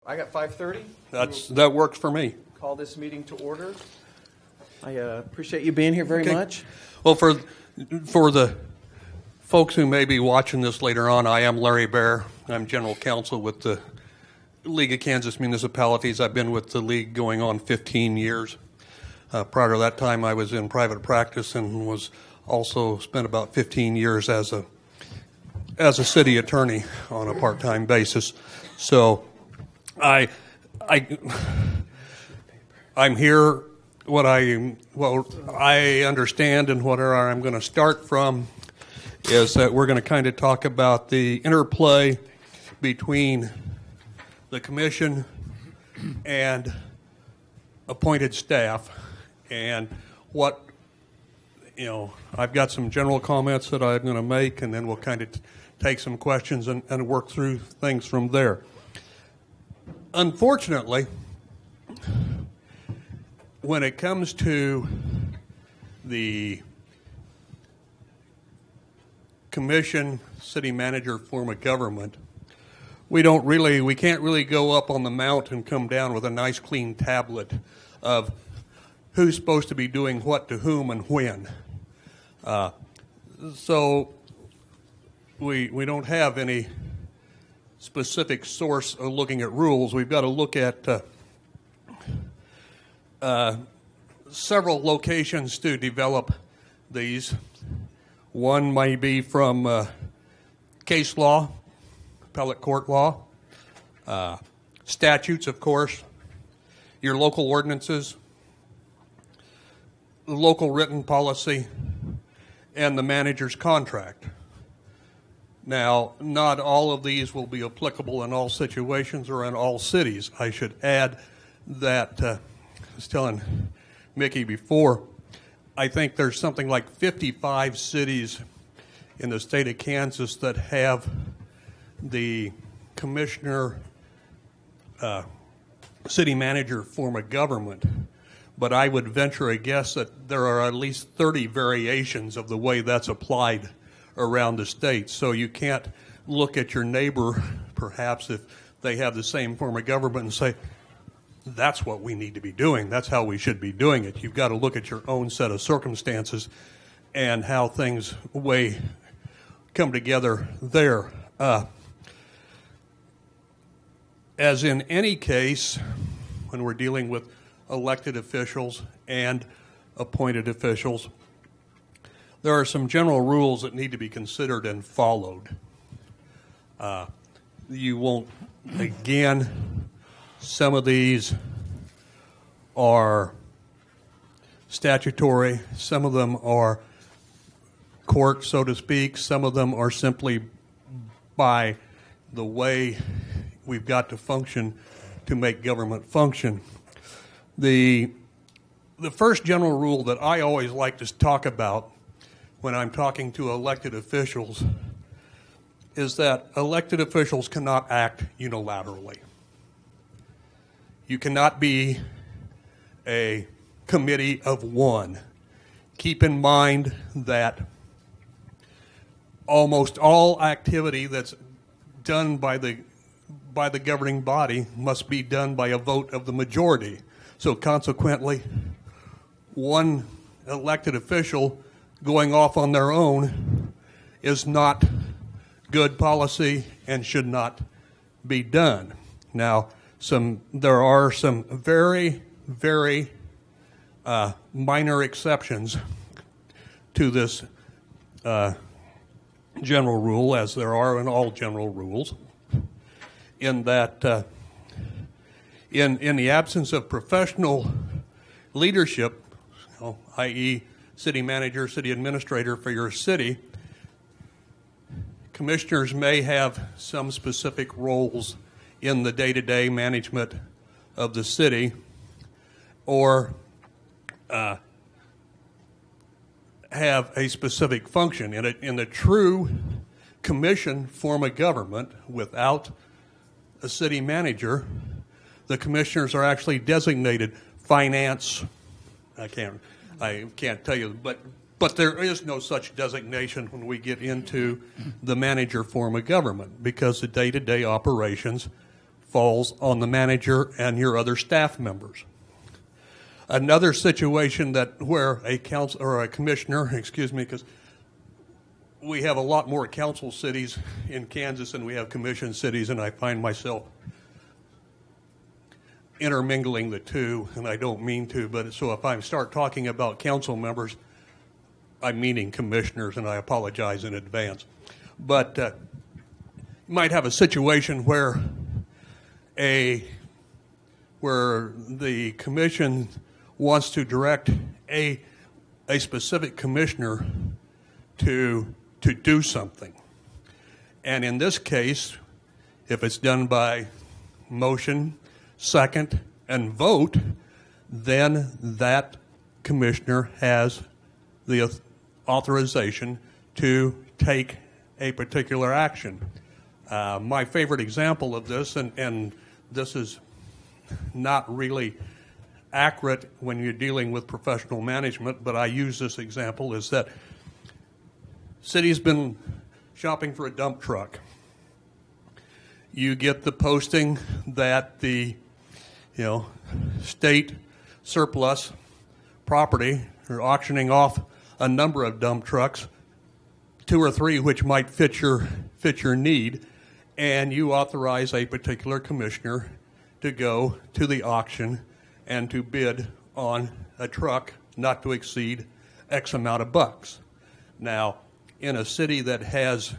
I got 5:30. That works for me. Call this meeting to order. I appreciate you being here very much. Well, for the folks who may be watching this later on, I am Larry Baer. I'm general counsel with the League of Kansas Municipalities. I've been with the league going on 15 years. Prior to that time, I was in private practice and was also spent about 15 years as a city attorney on a part-time basis. So I'm here. What I understand and what I'm going to start from is that we're going to kind of talk about the interplay between the commission and appointed staff, and what, I've got some general comments that I'm going to make, and then we'll kind of take some questions and work through things from there. Unfortunately, when it comes to the commission, city manager form of government, we can't really go up on the mount and come down with a nice clean tablet of who's supposed to be doing what to whom and when. So we don't have any specific source of looking at rules. We've got to look at several locations to develop these. One may be from case law, appellate court law, statutes, of course, your local ordinances, the local written policy, and the manager's contract. Now, not all of these will be applicable in all situations or in all cities. I should add that, I was telling Mickey before, I think there's something like 55 cities in the state of Kansas that have the commissioner, city manager form of government. But I would venture a guess that there are at least 30 variations of the way that's applied around the state. So you can't look at your neighbor, perhaps if they have the same form of government, and say, that's what we need to be doing. That's how we should be doing it. You've got to look at your own set of circumstances and how things come together there. As in any case, when we're dealing with elected officials and appointed officials, there are some general rules that need to be considered and followed. You won't, again, some of these are statutory, some of them are court, so to speak, some of them are simply by the way we've got to function to make government function. The first general rule that I always like to talk about when I'm talking to elected officials is that elected officials cannot act unilaterally. You cannot be a committee of one. Keep in mind that almost all activity that's done by the governing body must be done by a vote of the majority. So consequently, one elected official going off on their own is not good policy and should not be done. Now, there are some very, very minor exceptions to this general rule, as there are in all general rules, in that in the absence of professional leadership, i.e. city manager, city administrator for your city, commissioners may have some specific roles in the day-to-day management of the city, or have a specific function. In a true commission form of government without a city manager, the commissioners are actually designated finance. I can't tell you, but there is no such designation when we get into the manager form of government, because the day-to-day operations falls on the manager and your other staff members. Another situation where a council or a commissioner, because we have a lot more council cities in Kansas than we have commission cities, and I find myself intermingling the two, and I don't mean to, but so if I start talking about council members, I'm meaning commissioners, and I apologize in advance. But you might have a situation where the commission wants to direct a specific commissioner to do something. And in this case, if it's done by motion, second, and vote, then that commissioner has the authorization to take a particular action. My favorite example of this, and this is not really accurate when you're dealing with professional management, but I use this example, is that city's been shopping for a dump truck. You get the posting that the state surplus property are auctioning off a number of dump trucks, 2 or 3 which might fit your need, and you authorize a particular commissioner to go to the auction and to bid on a truck not to exceed X amount of bucks. Now, in a city that has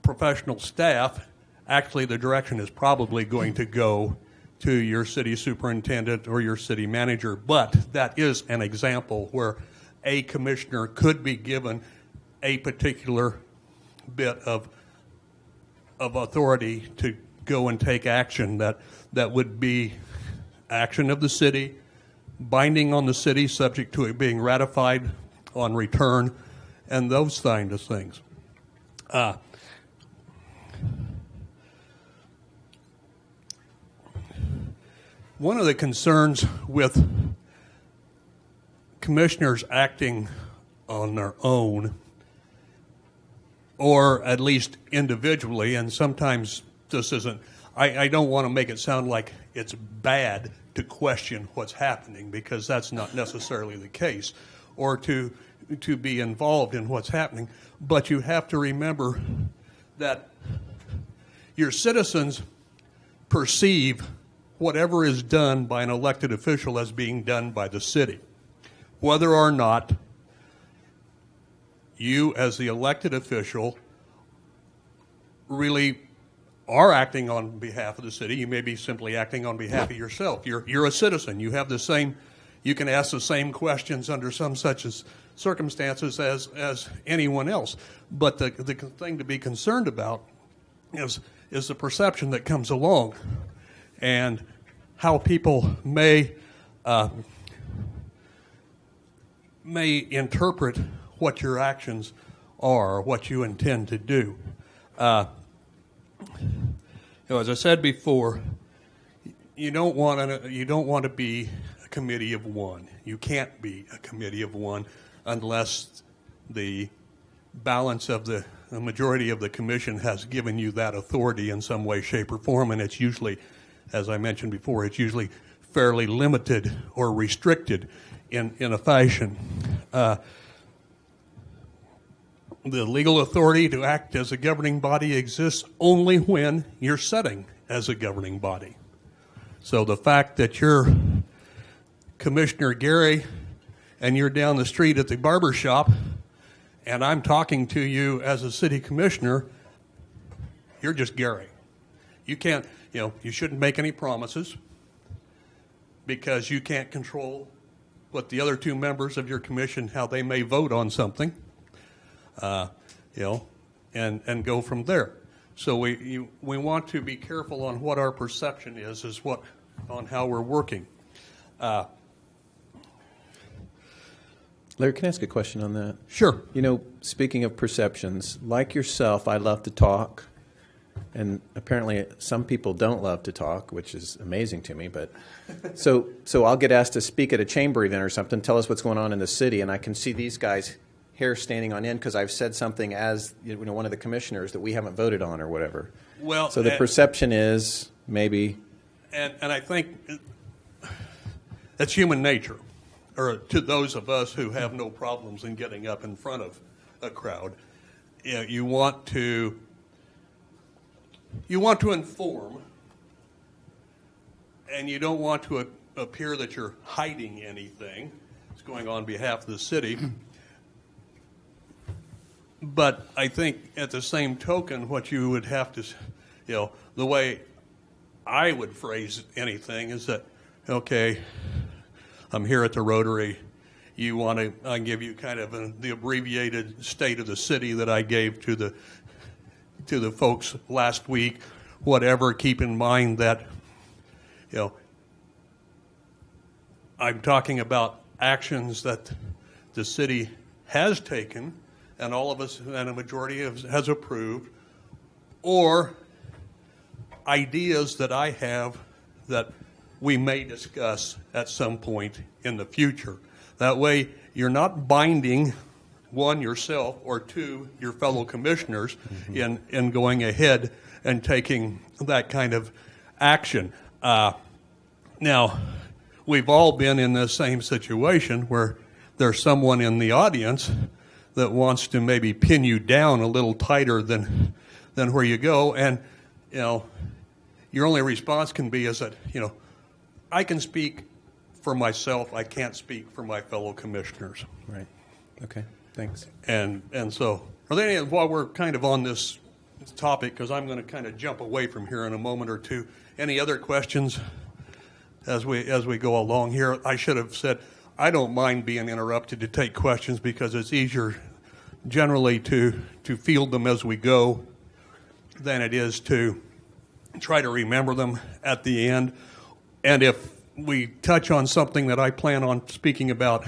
professional staff, actually the direction is probably going to go to your city superintendent or your city manager, but that is an example where a commissioner could be given a particular bit of authority to go and take action that would be action of the city, binding on the city, subject to it being ratified on return, and those kind of things. One of the concerns with commissioners acting on their own, or at least individually, and sometimes this isn't, I don't want to make it sound like it's bad to question what's happening, because that's not necessarily the case, or to be involved in what's happening. But you have to remember that your citizens perceive whatever is done by an elected official as being done by the city, whether or not you as the elected official really are acting on behalf of the city. You may be simply acting on behalf of yourself. You're a citizen. You have the same, you can ask the same questions under some such as circumstances as anyone else. But the thing to be concerned about is the perception that comes along, and how people may interpret what your actions are, what you intend to do. As I said before, you don't want to be a committee of one. You can't be a committee of one unless the balance of the majority of the commission has given you that authority in some way, shape, or form, and it's usually, as I mentioned before, it's usually fairly limited or restricted in a fashion. The legal authority to act as a governing body exists only when you're sitting as a governing body. So the fact that you're Commissioner Gary and you're down the street at the barber shop and I'm talking to you as a city commissioner, you're just Gary. You can't, you shouldn't make any promises, because you can't control what the other 2 members of your commission, how they may vote on something, and go from there. So we want to be careful on what our perception is on how we're working. Larry, can I ask a question on that? Sure. Speaking of perceptions, like yourself, I love to talk, and apparently some people don't love to talk, which is amazing to me. But so I'll get asked to speak at a chamber event or something, tell us what's going on in the city, and I can see these guys hair standing on end because I've said something as one of the commissioners that we haven't voted on or whatever. Well, So the perception is maybe. And I think that's human nature, or to those of us who have no problems in getting up in front of a crowd. You want to inform, and you don't want to appear that you're hiding anything that's going on behalf of the city. But I think at the same token, what you would have to, the way I would phrase anything is that, okay, I'm here at the Rotary. You want to? I give you kind of the abbreviated state of the city that I gave to the folks last week. Whatever. Keep in mind that, I'm talking about actions that the city has taken, and all of us, and a majority has approved, or ideas that I have that we may discuss at some point in the future. That way, you're not binding, one, yourself, or two, your fellow commissioners in going ahead and taking that kind of action. Now, we've all been in the same situation where there's someone in the audience that wants to maybe pin you down a little tighter than where you go, and your only response can be is that I can speak for myself. I can't speak for my fellow commissioners. Right. Okay. Thanks. And so, are there any, while we're kind of on this topic, because I'm going to kind of jump away from here in a moment or two, any other questions as we go along here? I should have said I don't mind being interrupted to take questions because it's easier generally to field them as we go than it is to try to remember them at the end. And if we touch on something that I plan on speaking about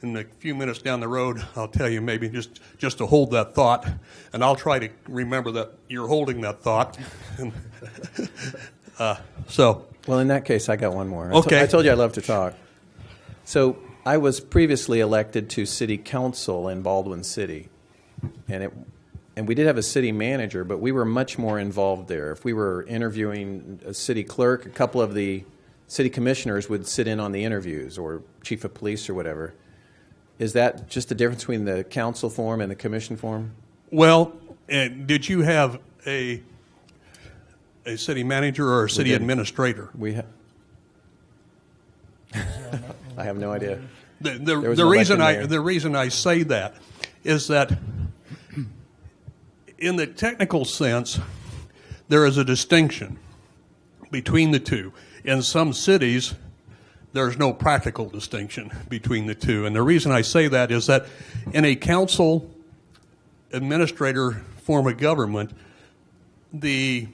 in a few minutes down the road, I'll tell you maybe just to hold that thought, and I'll try to remember that you're holding that thought. Well, in that case, I got one more. Okay. I told you I love to talk. So I was previously elected to city council in Baldwin City, and we did have a city manager, but we were much more involved there. If we were interviewing a city clerk, a couple of the city commissioners would sit in on the interviews, or chief of police or whatever. Is that just the difference between the council form and the commission form? Well, did you have a city manager or a city administrator? I have no idea. The reason I say that is that in the technical sense, there is a distinction between the two. In some cities, there's no practical distinction between the two. And the reason I say that is that in a council administrator form of government, the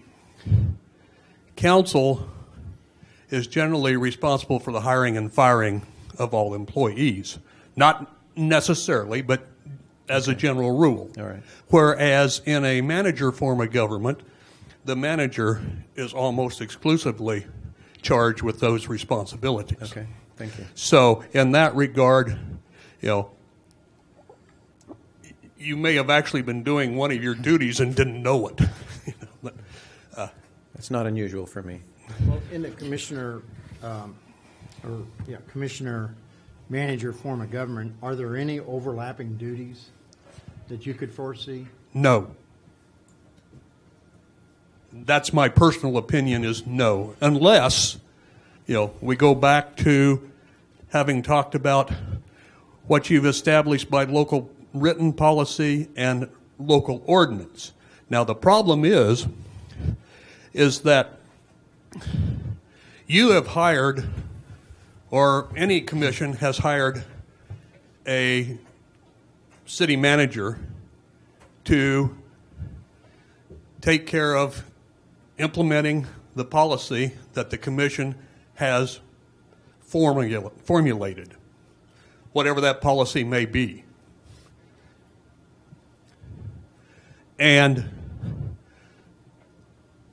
council is generally responsible for the hiring and firing of all employees. Not necessarily, but as a general rule. All right. Whereas in a manager form of government, the manager is almost exclusively charged with those responsibilities. Okay, thank you. So in that regard, you may have actually been doing one of your duties and didn't know it. It's not unusual for me. Well, in the commissioner manager form of government, are there any overlapping duties that you could foresee? No. That's my personal opinion, is no. Unless, we go back to having talked about what you've established by local written policy and local ordinance. Now, the problem is that you have hired, or any commission has hired, a city manager to take care of implementing the policy that the commission has formulated, whatever that policy may be. And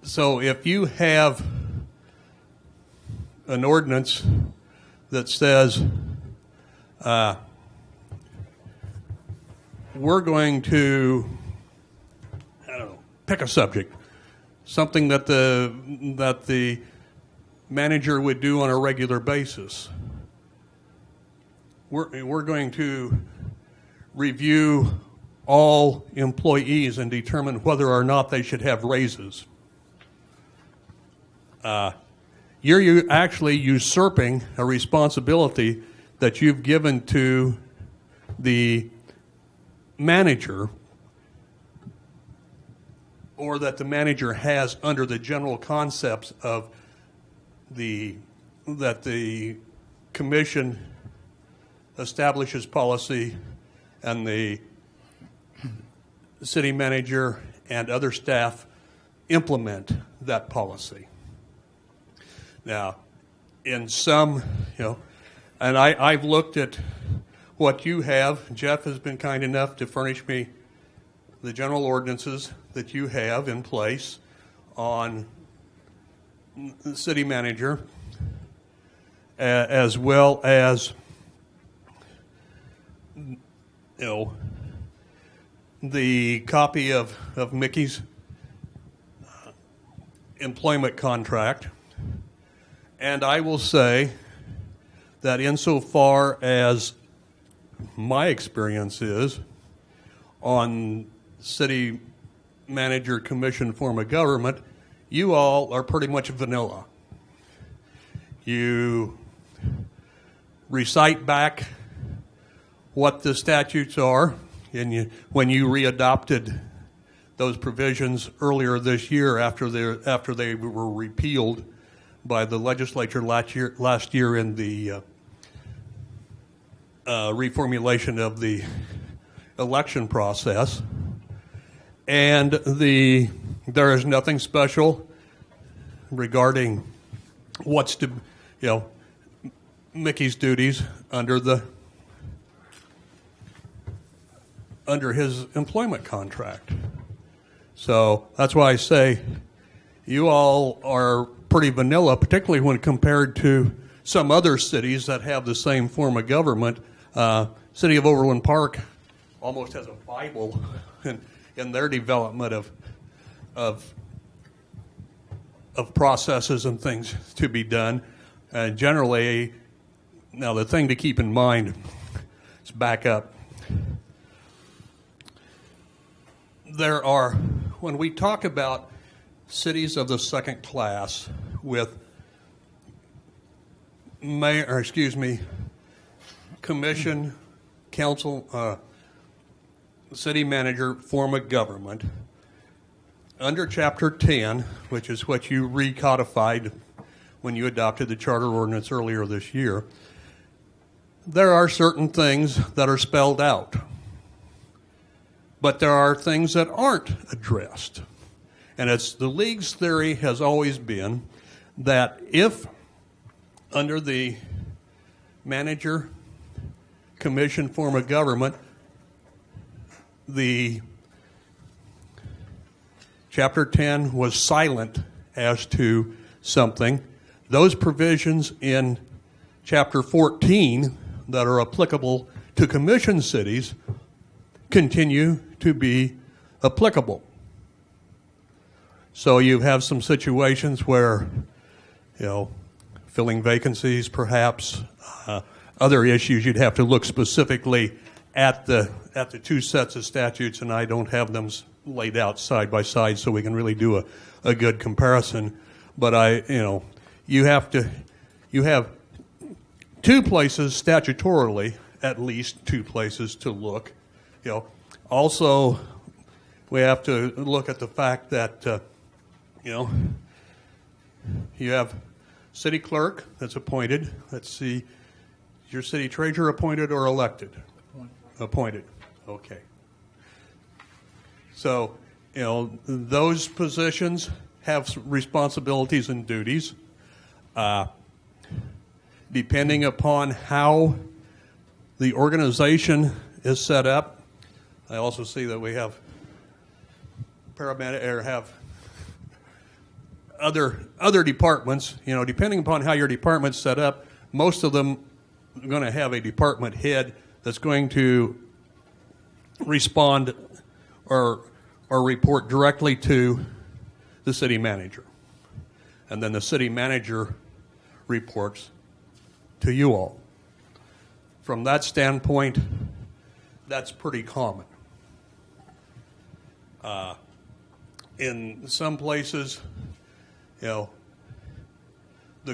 so if you have an ordinance that says we're going to, I don't know, pick a subject, something that the manager would do on a regular basis. We're going to review all employees and determine whether or not they should have raises. You're actually usurping a responsibility that you've given to the manager, or that the manager has under the general concepts of that the commission establishes policy and the city manager and other staff implement that policy. Now, in some, and I've looked at what you have. Jeff has been kind enough to furnish me the general ordinances that you have in place on the city manager, as well as the copy of Mickey's employment contract. And I will say that insofar as my experience is on city manager commission form of government, you all are pretty much vanilla. You recite back what the statutes are, and when you readopted those provisions earlier this year after they were repealed by the legislature last year in the reformulation of the election process, and there is nothing special regarding what's to Mickey's duties under his employment contract. So that's why I say you all are pretty vanilla, particularly when compared to some other cities that have the same form of government. City of Overland Park almost has a Bible in their development of processes and things to be done. Generally, now the thing to keep in mind is back up. When we talk about cities of the second class with commission, council, city manager form of government, under Chapter 10, which is what you recodified when you adopted the charter ordinance earlier this year, there are certain things that are spelled out. But there are things that aren't addressed. And it's the league's theory has always been that if under the manager commission form of government, the Chapter 10 was silent as to something, those provisions in Chapter 14 that are applicable to commission cities continue to be applicable. So you have some situations where, filling vacancies, perhaps, other issues, you'd have to look specifically at the two sets of statutes, and I don't have them laid out side by side so we can really do a good comparison. But you have two places statutorily, at least two places to look. Also, we have to look at the fact that you have city clerk that's appointed. Let's see, is your city treasurer appointed or elected? Appointed. Okay. So, those positions have responsibilities and duties. Depending upon how the organization is set up, I also see that we have have other departments. Depending upon how your department's set up, most of them are going to have a department head that's going to respond or report directly to the city manager. And then the city manager reports to you all. From that standpoint, that's pretty common. In some places, the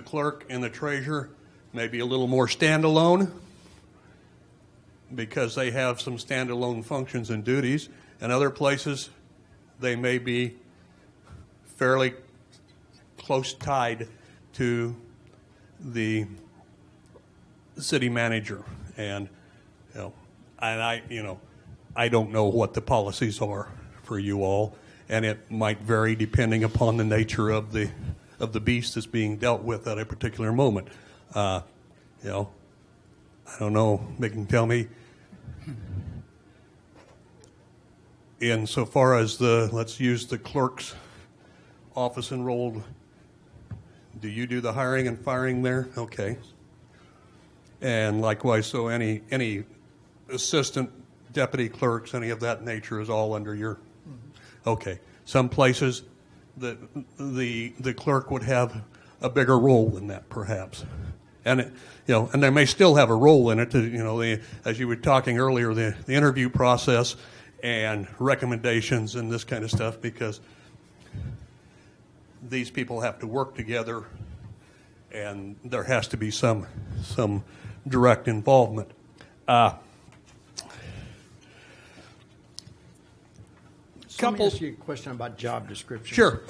clerk and the treasurer may be a little more standalone because they have some standalone functions and duties. In other places, they may be fairly close tied to the city manager. And I don't know what the policies are for you all, and it might vary depending upon the nature of the beast that's being dealt with at a particular moment. I don't know. They can tell me. Insofar as let's use the clerk's office enrolled, do you do the hiring and firing there? Okay. And likewise, so any assistant deputy clerks, any of that nature is all under your. Okay. Some places the clerk would have a bigger role in that, perhaps, and and they may still have a role in it. As you were talking earlier, the interview process and recommendations and this kind of stuff, because these people have to work together, and there has to be some direct involvement. So let me ask you a question about job description. Sure.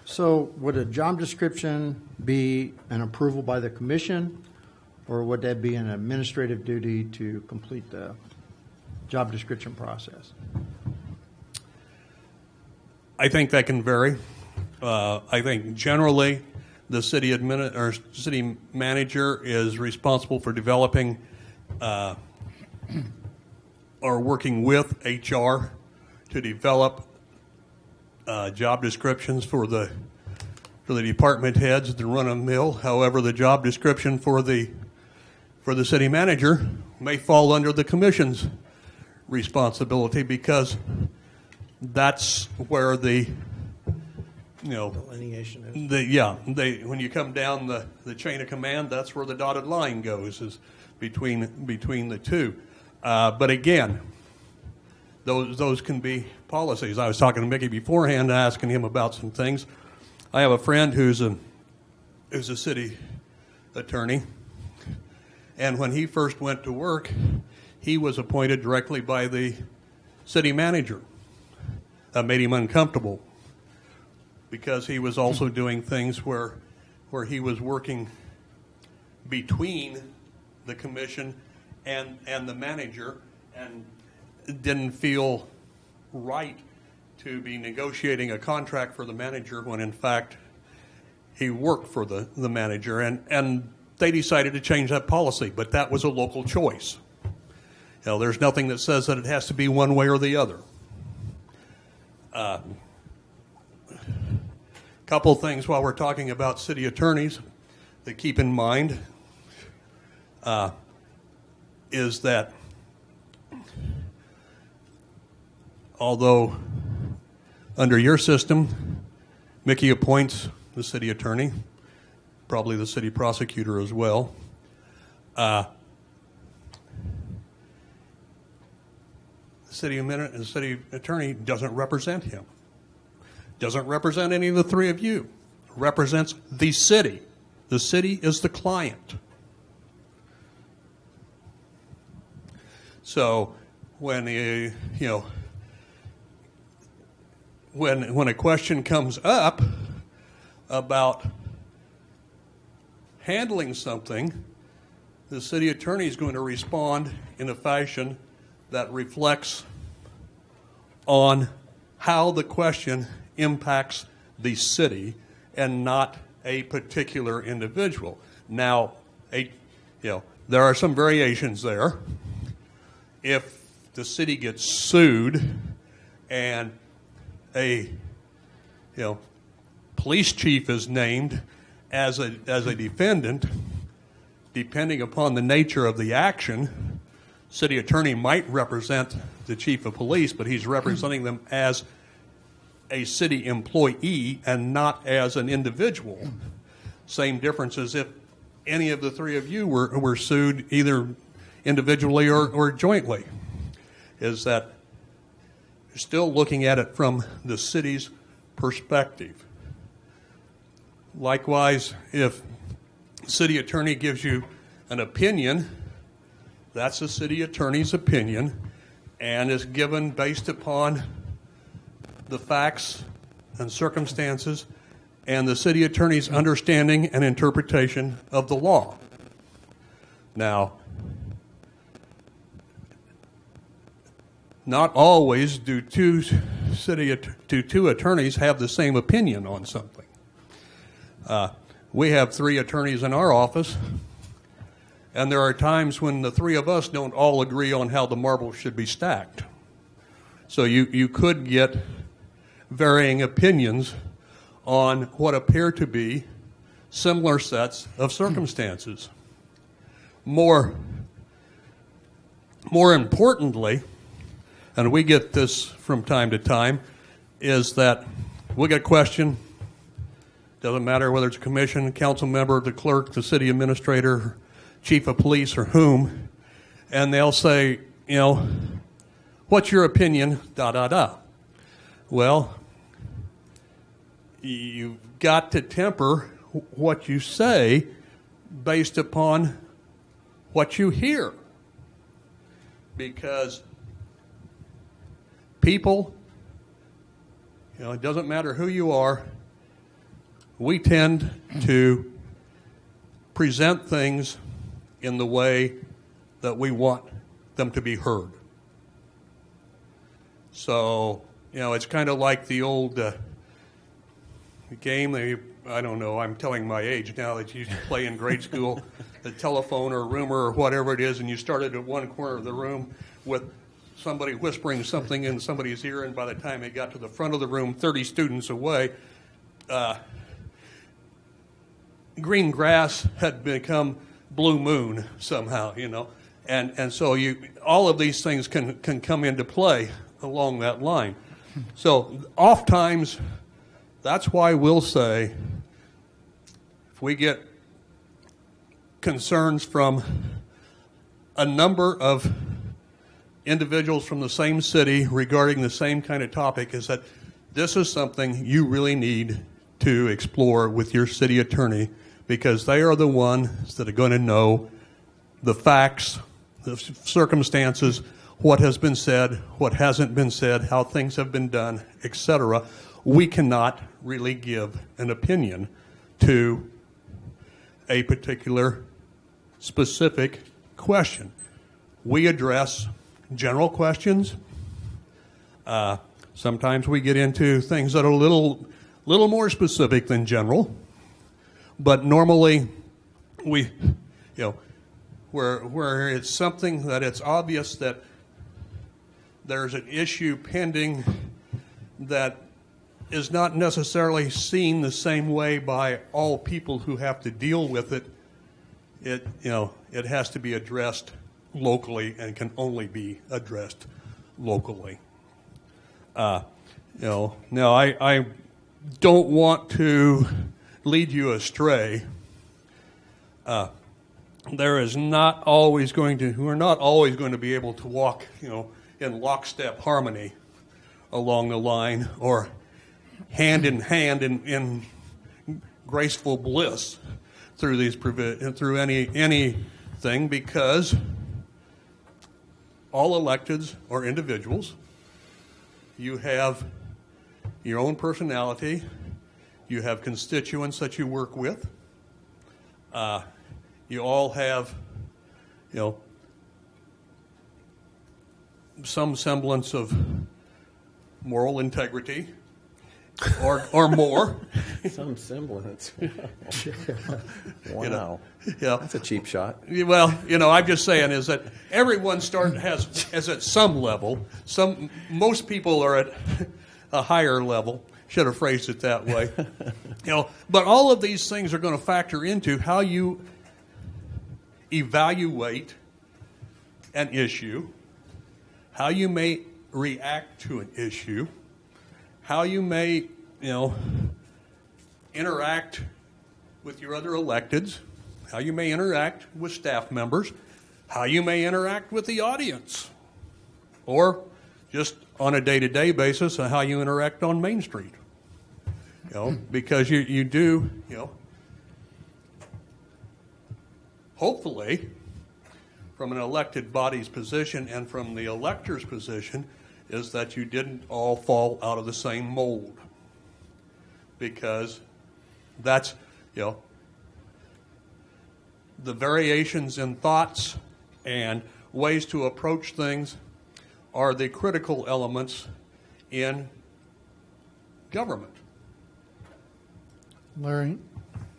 So would a job description be an approval by the commission, or would that be an administrative duty to complete the job description process? I think that can vary. I think generally the city city manager is responsible for developing or working with HR to develop job descriptions for the department heads to run a mill. However, the job description for the city manager may fall under the commission's responsibility, because that's where the Delineation is. when you come down the chain of command, that's where the dotted line goes, is between the two. But again, those can be policies. I was talking to Mickey beforehand, asking him about some things. I have a friend who's a city attorney, and when he first went to work, he was appointed directly by the city manager. That made him uncomfortable, because he was also doing things where he was working between the commission and the manager, and didn't feel right to be negotiating a contract for the manager when in fact he worked for the manager, and they decided to change that policy, but that was a local choice. There's nothing that says that it has to be one way or the other. Couple things while we're talking about city attorneys to keep in mind is that although under your system, Mickey appoints the city attorney, probably the city prosecutor as well, the city attorney doesn't represent him. Doesn't represent any of the three of you. Represents the city. The city is the client. So when when a question comes up about handling something, the city attorney is going to respond in a fashion that reflects on how the question impacts the city and not a particular individual. Now, there are some variations there. If the city gets sued and a police chief is named as a defendant, depending upon the nature of the action, city attorney might represent the chief of police, but he's representing them as a city employee and not as an individual. Same difference as if any of the three of you were sued either individually or jointly, is that you're still looking at it from the city's perspective. Likewise, if city attorney gives you an opinion, that's the city attorney's opinion and is given based upon the facts and circumstances and the city attorney's understanding and interpretation of the law. Now, not always do two attorneys have the same opinion on something. We have 3 attorneys in our office, and there are times when the 3 of us don't all agree on how the marbles should be stacked. So you could get varying opinions on what appear to be similar sets of circumstances. More importantly, and we get this from time to time, is that we'll get a question. Doesn't matter whether it's a commission, council member, the clerk, the city administrator, chief of police, or whom, and they'll say, what's your opinion, Well, you've got to temper what you say based upon what you hear. Because people, it doesn't matter who you are, we tend to present things in the way that we want them to be heard. So, it's kind of like the old game, I don't know, I'm telling my age now, that you used to play in grade school, the telephone or rumor or whatever it is, and you started at one corner of the room with somebody whispering something in somebody's ear, and by the time it got to the front of the room, 30 students away, green grass had become blue moon somehow, and so all of these things can come into play along that line. So oftentimes, that's why we'll say, if we get concerns from a number of individuals from the same city regarding the same kind of topic, is that this is something you really need to explore with your city attorney, because they are the ones that are going to know the facts, the circumstances, what has been said, what hasn't been said, how things have been done, etc. We cannot really give an opinion to a particular specific question. We address general questions. Sometimes we get into things that are a little more specific than general. But normally, where it's something that it's obvious that there's an issue pending that is not necessarily seen the same way by all people who have to deal with it, it has to be addressed locally and can only be addressed locally. Now I don't want to lead you astray. We're not always going to be able to walk, in lockstep harmony along the line, or hand in hand in graceful bliss through anything, because all electeds are individuals. You have your own personality. You have constituents that you work with. You all have, some semblance of moral integrity, or more. Some semblance. Wow. You know, That's a cheap shot. Well, I'm just saying is that everyone has at some level. Most people are at a higher level. Should have phrased it that way. But all of these things are going to factor into how you evaluate an issue how you may react to an issue, how you may, interact with your other electeds, how you may interact with staff members, how you may interact with the audience, or just on a day-to-day basis, how you interact on Main Street. Because you do, hopefully, from an elected body's position and from the elector's position, is that you didn't all fall out of the same mold. Because that's, the variations in thoughts and ways to approach things are the critical elements in government. Larry,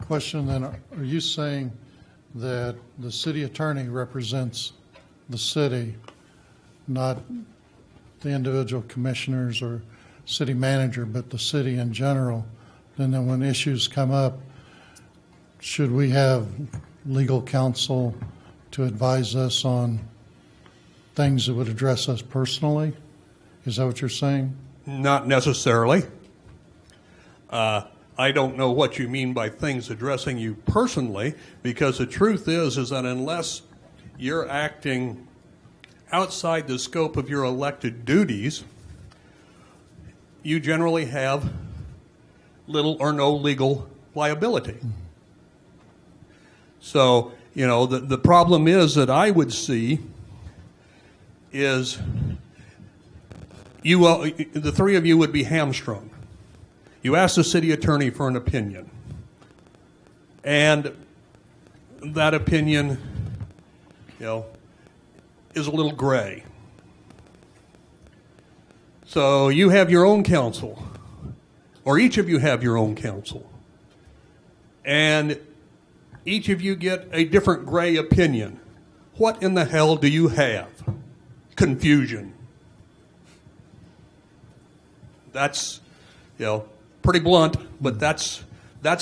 question then, are you saying that the city attorney represents the city, not the individual commissioners or city manager, but the city in general? And then when issues come up, should we have legal counsel to advise us on things that would address us personally? Is that what you're saying? Not necessarily. I don't know what you mean by things addressing you personally, because the truth is that unless you're acting outside the scope of your elected duties, you generally have little or no legal liability. So, the problem is that I would see is the three of you would be hamstrung. You ask the city attorney for an opinion, and that opinion, is a little gray. So you have your own counsel, or each of you have your own counsel, and each of you get a different gray opinion. What in the hell do you have? Confusion. That's, pretty blunt, but that's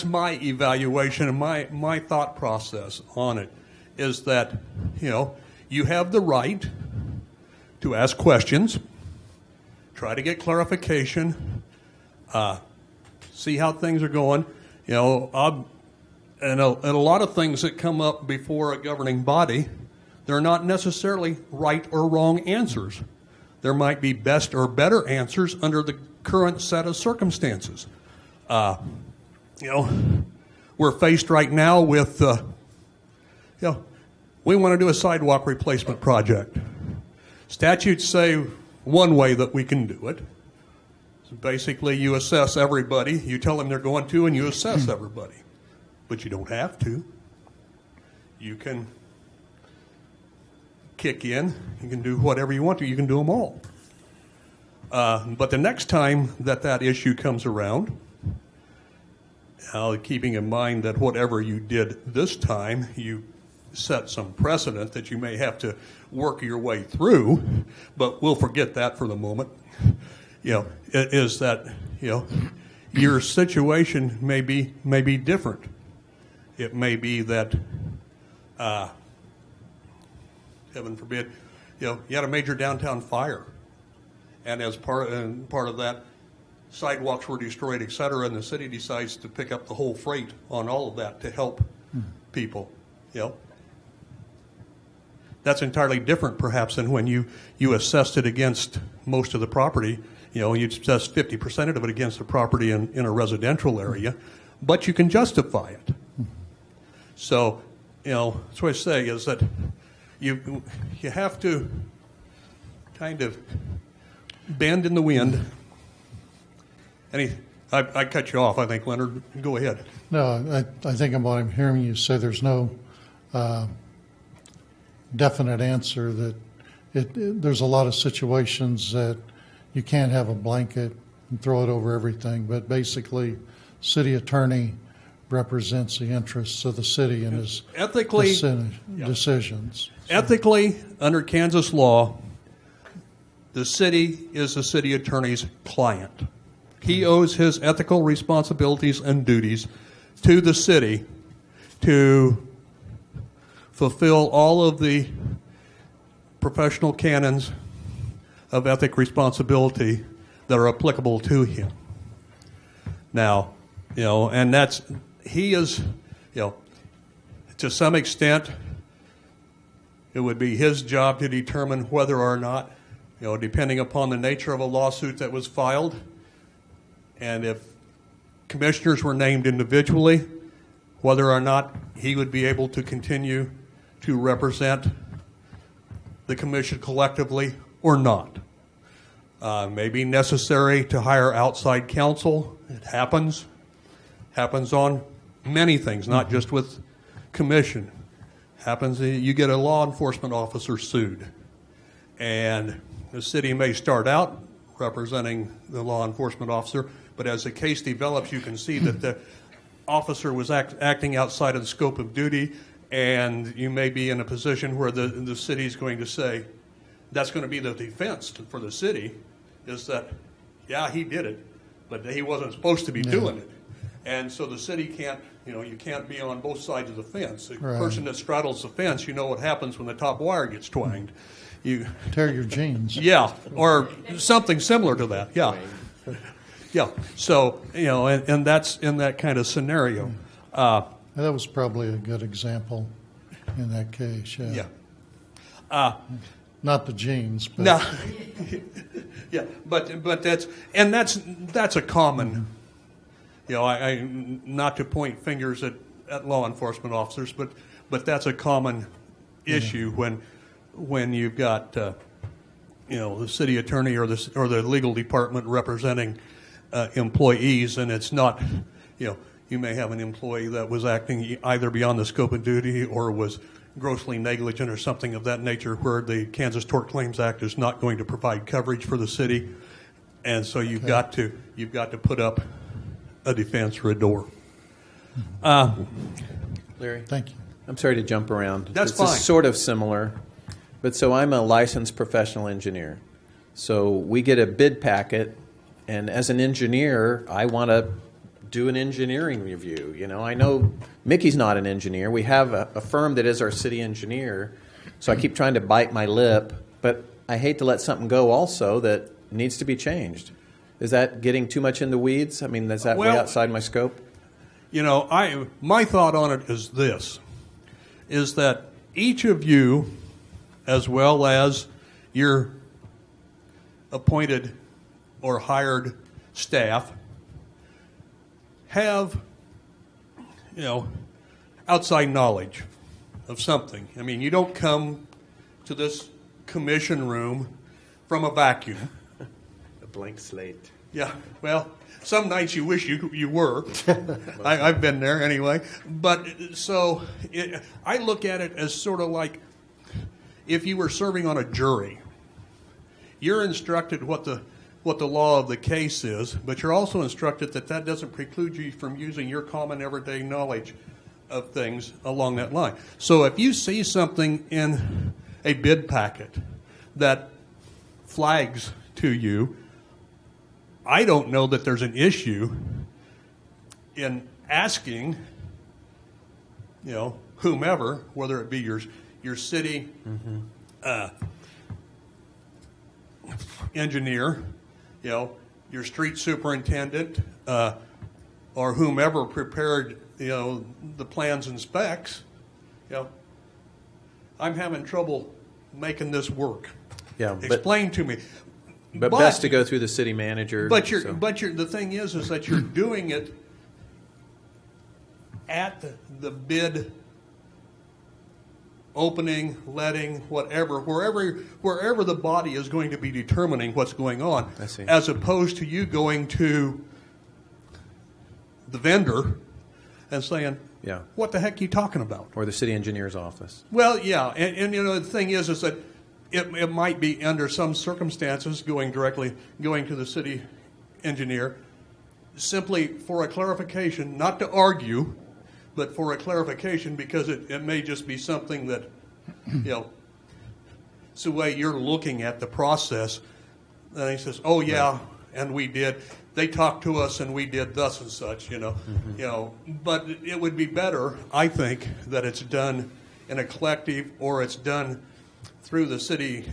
my evaluation and my thought process on it, is that, you have the right to ask questions, try to get clarification, see how things are going. And a lot of things that come up before a governing body, they're not necessarily right or wrong answers. There might be best or better answers under the current set of circumstances. We're faced right now with, we want to do a sidewalk replacement project. Statutes say one way that we can do it. So basically, you assess everybody, you tell them they're going to, and you assess everybody. But you don't have to. You can kick in, you can do whatever you want to, you can do them all. But the next time that issue comes around, keeping in mind that whatever you did this time, you set some precedent that you may have to work your way through, but we'll forget that for the moment. Is that, your situation may be different. It may be that, heaven forbid, you had a major downtown fire, and as part of that, sidewalks were destroyed, et cetera, and the city decides to pick up the whole freight on all of that to help people. That's entirely different, perhaps, than when you assessed it against most of the property. You assessed 50% of it against the property in a residential area, but you can justify it. So, that's what I say is that you have to kind of bend in the wind. I cut you off, I think, Leonard. Go ahead. No, I think I'm hearing you say there's no definite answer, that there's a lot of situations that you can't have a blanket and throw it over everything, but basically city attorney represents the interests of the city and his decisions. Ethically, under Kansas law, the city is the city attorney's client. He owes his ethical responsibilities and duties to the city to fulfill all of the professional canons of ethic responsibility that are applicable to him. Now, and he is, to some extent, it would be his job to determine whether or not, depending upon the nature of a lawsuit that was filed, and if commissioners were named individually, whether or not he would be able to continue to represent the commission collectively or not. May be necessary to hire outside counsel. It happens on many things, not just with commission. Happens, you get a law enforcement officer sued, and the city may start out representing the law enforcement officer, but as the case develops, you can see that the officer was acting outside of the scope of duty, and you may be in a position where the city is going to say, that's going to be the defense for the city, is that, yeah, he did it, but he wasn't supposed to be doing it. And so the city can't, you can't be on both sides of the fence. The person that straddles the fence, you know what happens when the top wire gets twanged. You tear your jeans. Yeah, or something similar to that, yeah. Yeah, so, and that's in that kind of scenario. That was probably a good example in that case, yeah. Yeah. Not the jeans, but... No. Yeah, but that's a common, I not to point fingers at law enforcement officers, but that's a common issue when you've got, the city attorney or the legal department representing employees, and it's not, you may have an employee that was acting either beyond the scope of duty or was grossly negligent or something of that nature, where the Kansas Tort Claims Act is not going to provide coverage for the city, and so you've got to put up a defense or a door. Larry? Thank you. I'm sorry to jump around. That's This fine. is sort of similar, but so I'm a licensed professional engineer. So we get a bid packet, and as an engineer, I want to do an engineering review. I know Mickey's not an engineer. We have a firm that is our city engineer, so I keep trying to bite my lip, but I hate to let something go also that needs to be changed. Is that getting too much in the weeds? I mean, is that way outside my scope? My thought on it is this, is that each of you, as well as your appointed or hired staff, have, outside knowledge of something. I mean, you don't come to this commission room from a vacuum. A blank slate. Yeah, well, some nights you wish you were. I've been there anyway. But so I look at it as sort of like if you were serving on a jury. You're instructed what the law of the case is, but you're also instructed that doesn't preclude you from using your common everyday knowledge of things along that line. So if you see something in a bid packet that flags to you, I don't know that there's an issue in asking, whomever, whether it be your city engineer, your street superintendent, or whomever prepared, the plans and specs, I'm having trouble making this work. Yeah, Explain to me. but best to go through the city manager. The thing is that you're doing it at the bid opening, letting, whatever, wherever the body is going to be determining what's going on, I see. as opposed to you going to the vendor and saying, Yeah. what the heck are you talking about? Or the city engineer's office. Well, yeah, and the thing is that it might be under some circumstances going to the city engineer simply for a clarification, not to argue, but for a clarification, because it may just be something that, it's the way you're looking at the process. And he says, oh, yeah, and we did. They talked to us and we did thus and such, But it would be better, I think, that it's done in a collective or it's done through the city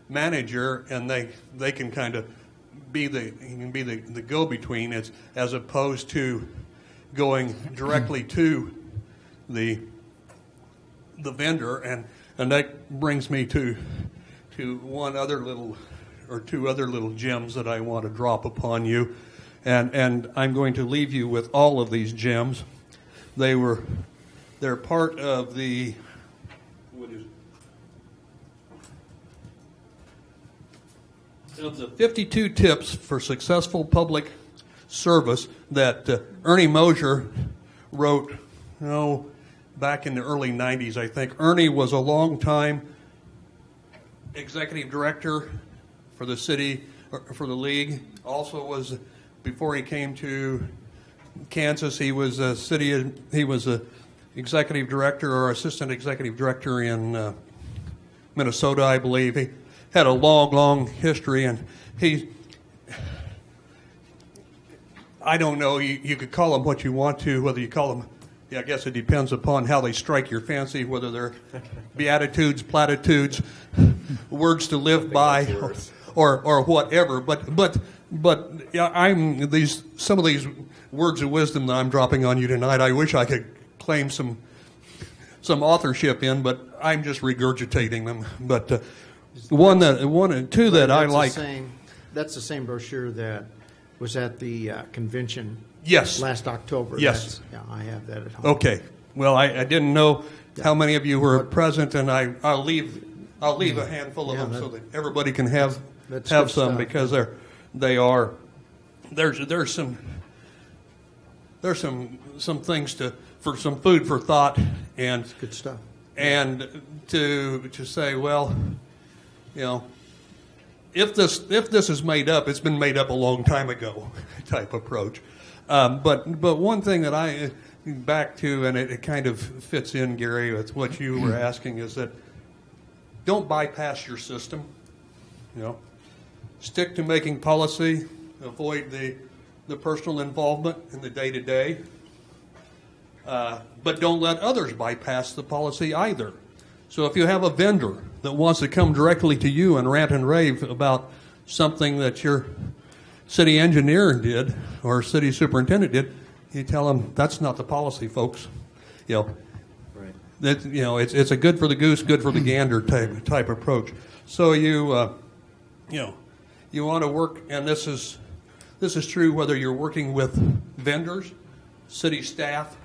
manager, and they can kind of be the go-between, as opposed to going directly to the vendor, and that brings me to one other little or two other little gems that I want to drop upon you, and I'm going to leave you with all of these gems. They're part of the of the 52 tips for successful public service that Ernie Mosier wrote, back in the early 90s, I think. Ernie was a long-time executive director for the city, for the league. Also was, before he came to Kansas, he was a executive director or assistant executive director in Minnesota, I believe. He had a long history, and I don't know, you could call them what you want to, whether you call them, I guess it depends upon how they strike your fancy, whether they're beatitudes, platitudes, words to live by, or whatever. But yeah, some of these words of wisdom that I'm dropping on you tonight, I wish I could claim some authorship in, but I'm just regurgitating them. But one and two that I like. That's the same brochure that was at the convention. Yes. Last October. Yes. I have that at home. Okay. Well, I didn't know how many of you were present, and I'll leave a handful of them so that everybody can have some stuff. because there's some things for some food for thought, and Good stuff. and to say, well, if this is made up, it's been made up a long time ago type approach. But one thing that I back to, and it kind of fits in, Gary, with what you were asking, is that don't bypass your system. Stick to making policy. Avoid the personal involvement in the day-to-day. But don't let others bypass the policy either. So if you have a vendor that wants to come directly to you and rant and rave about something that your city engineer did or city superintendent did, you tell them that's not the policy, folks. Right. That it's a good for the goose, good for the gander type approach. So you want to work, and this is true whether you're working with vendors, city staff,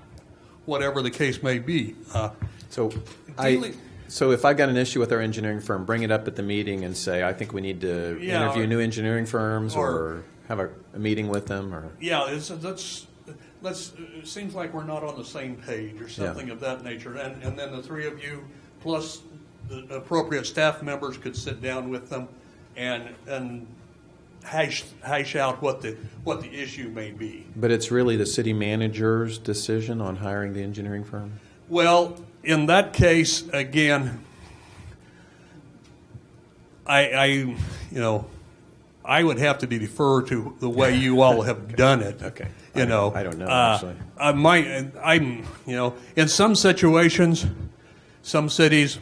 whatever the case may be. So if I got an issue with our engineering firm, bring it up at the meeting and say, I think we need to interview new engineering firms or have a meeting with them. Or it seems like we're not on the same page or something of that nature. And then the three of you plus the appropriate staff members could sit down with them and hash out what the issue may be. But it's really the city manager's decision on hiring the engineering firm? Well, in that case, again, I would have to defer to the way you all have done it. Okay. I don't know, actually. In some situations, some cities,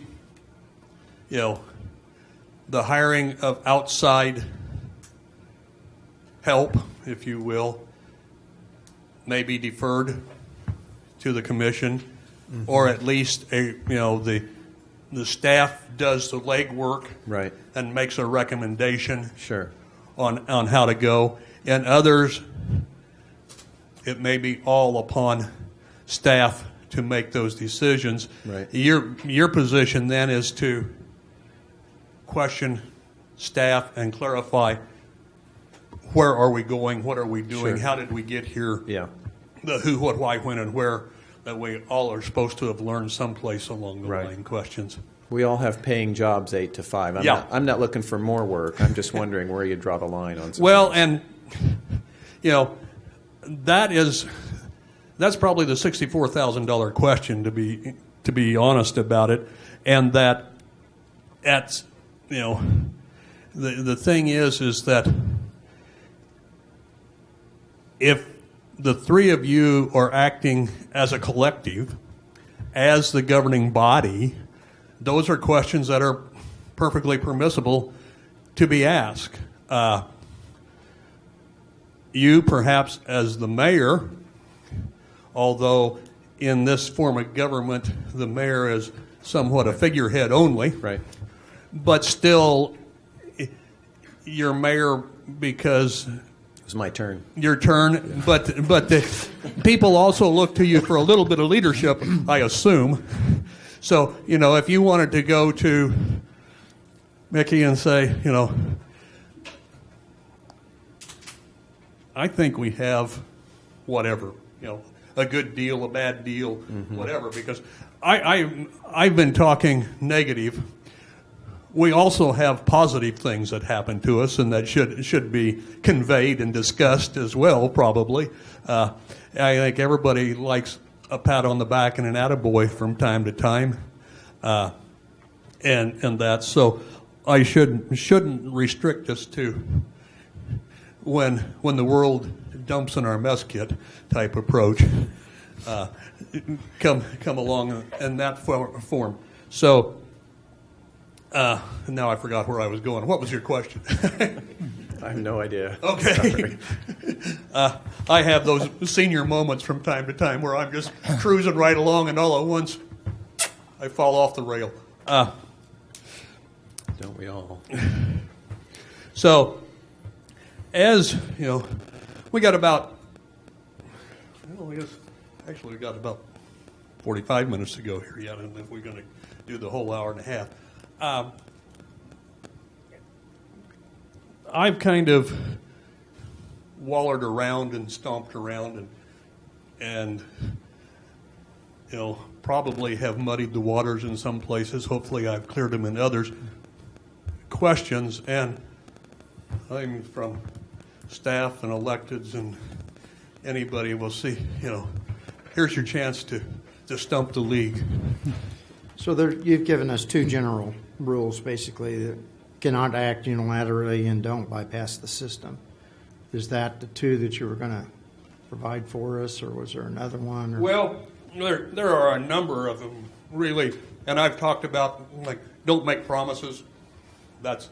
the hiring of outside help, if you will, may be deferred to the commission, or at least the staff does the legwork, right, and makes a recommendation, sure, on how to go. And others, it may be all upon staff to make those decisions. Right. Your position then is to question staff and clarify, where are we going? What are we doing? Sure. How did we get here? Yeah. The who, what, why, when, and where that we all are supposed to have learned someplace along the line questions. We all have paying jobs 8 to 5. I'm not looking for more work. I'm just wondering where you draw the line on something. Well, and that's probably the $64,000 question, to be honest about it, and that's the thing is that if the three of you are acting as a collective, as the governing body, those are questions that are perfectly permissible to be asked. You, perhaps, as the mayor, although in this form of government the mayor is somewhat a figurehead only, Right. but still you're mayor because It was my turn. your turn, but the people also look to you for a little bit of leadership, I assume. So, if you wanted to go to Mickey and say, I think we have whatever, a good deal, a bad deal, whatever, because I've been talking negative. We also have positive things that happen to us, and that should be conveyed and discussed as well, probably. I think everybody likes a pat on the back and an attaboy from time to time, and that. So I shouldn't restrict us to when the world dumps in our mess kit type approach. Come along in that form. So. Now I forgot where I was going. What was your question? I have no idea. Okay. I have those senior moments from time to time where I'm just cruising right along, and all at once I fall off the rail. Don't we all? So, as we got about. Well, I guess actually we got about 45 minutes to go here yet, and if we're going to do the whole hour and a half. I've kind of wallered around and stomped around and probably have muddied the waters in some places. Hopefully I've cleared them in others. Questions, and I'm from staff and electeds and anybody will see, here's your chance to stump the league. So you've given us two general rules, basically, that cannot act unilaterally and don't bypass the system. Is that the two that you were going to provide for us, or was there another one? Or? Well, there are a number of them, really, and I've talked about, don't make promises. That's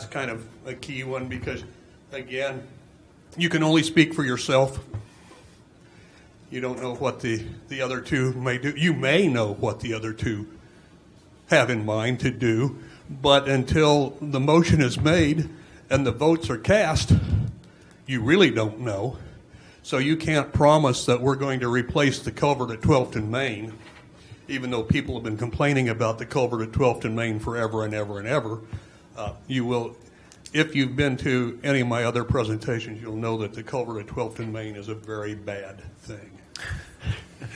kind of a key one because, again, you can only speak for yourself. You don't know what the other two may do. You may know what the other two have in mind to do, but until the motion is made and the votes are cast, you really don't know. So you can't promise that we're going to replace the culvert at 12th and Main, even though people have been complaining about the culvert at 12th and Main forever and ever and ever. You will, if you've been to any of my other presentations, you'll know that the culvert at 12th and Main is a very bad thing.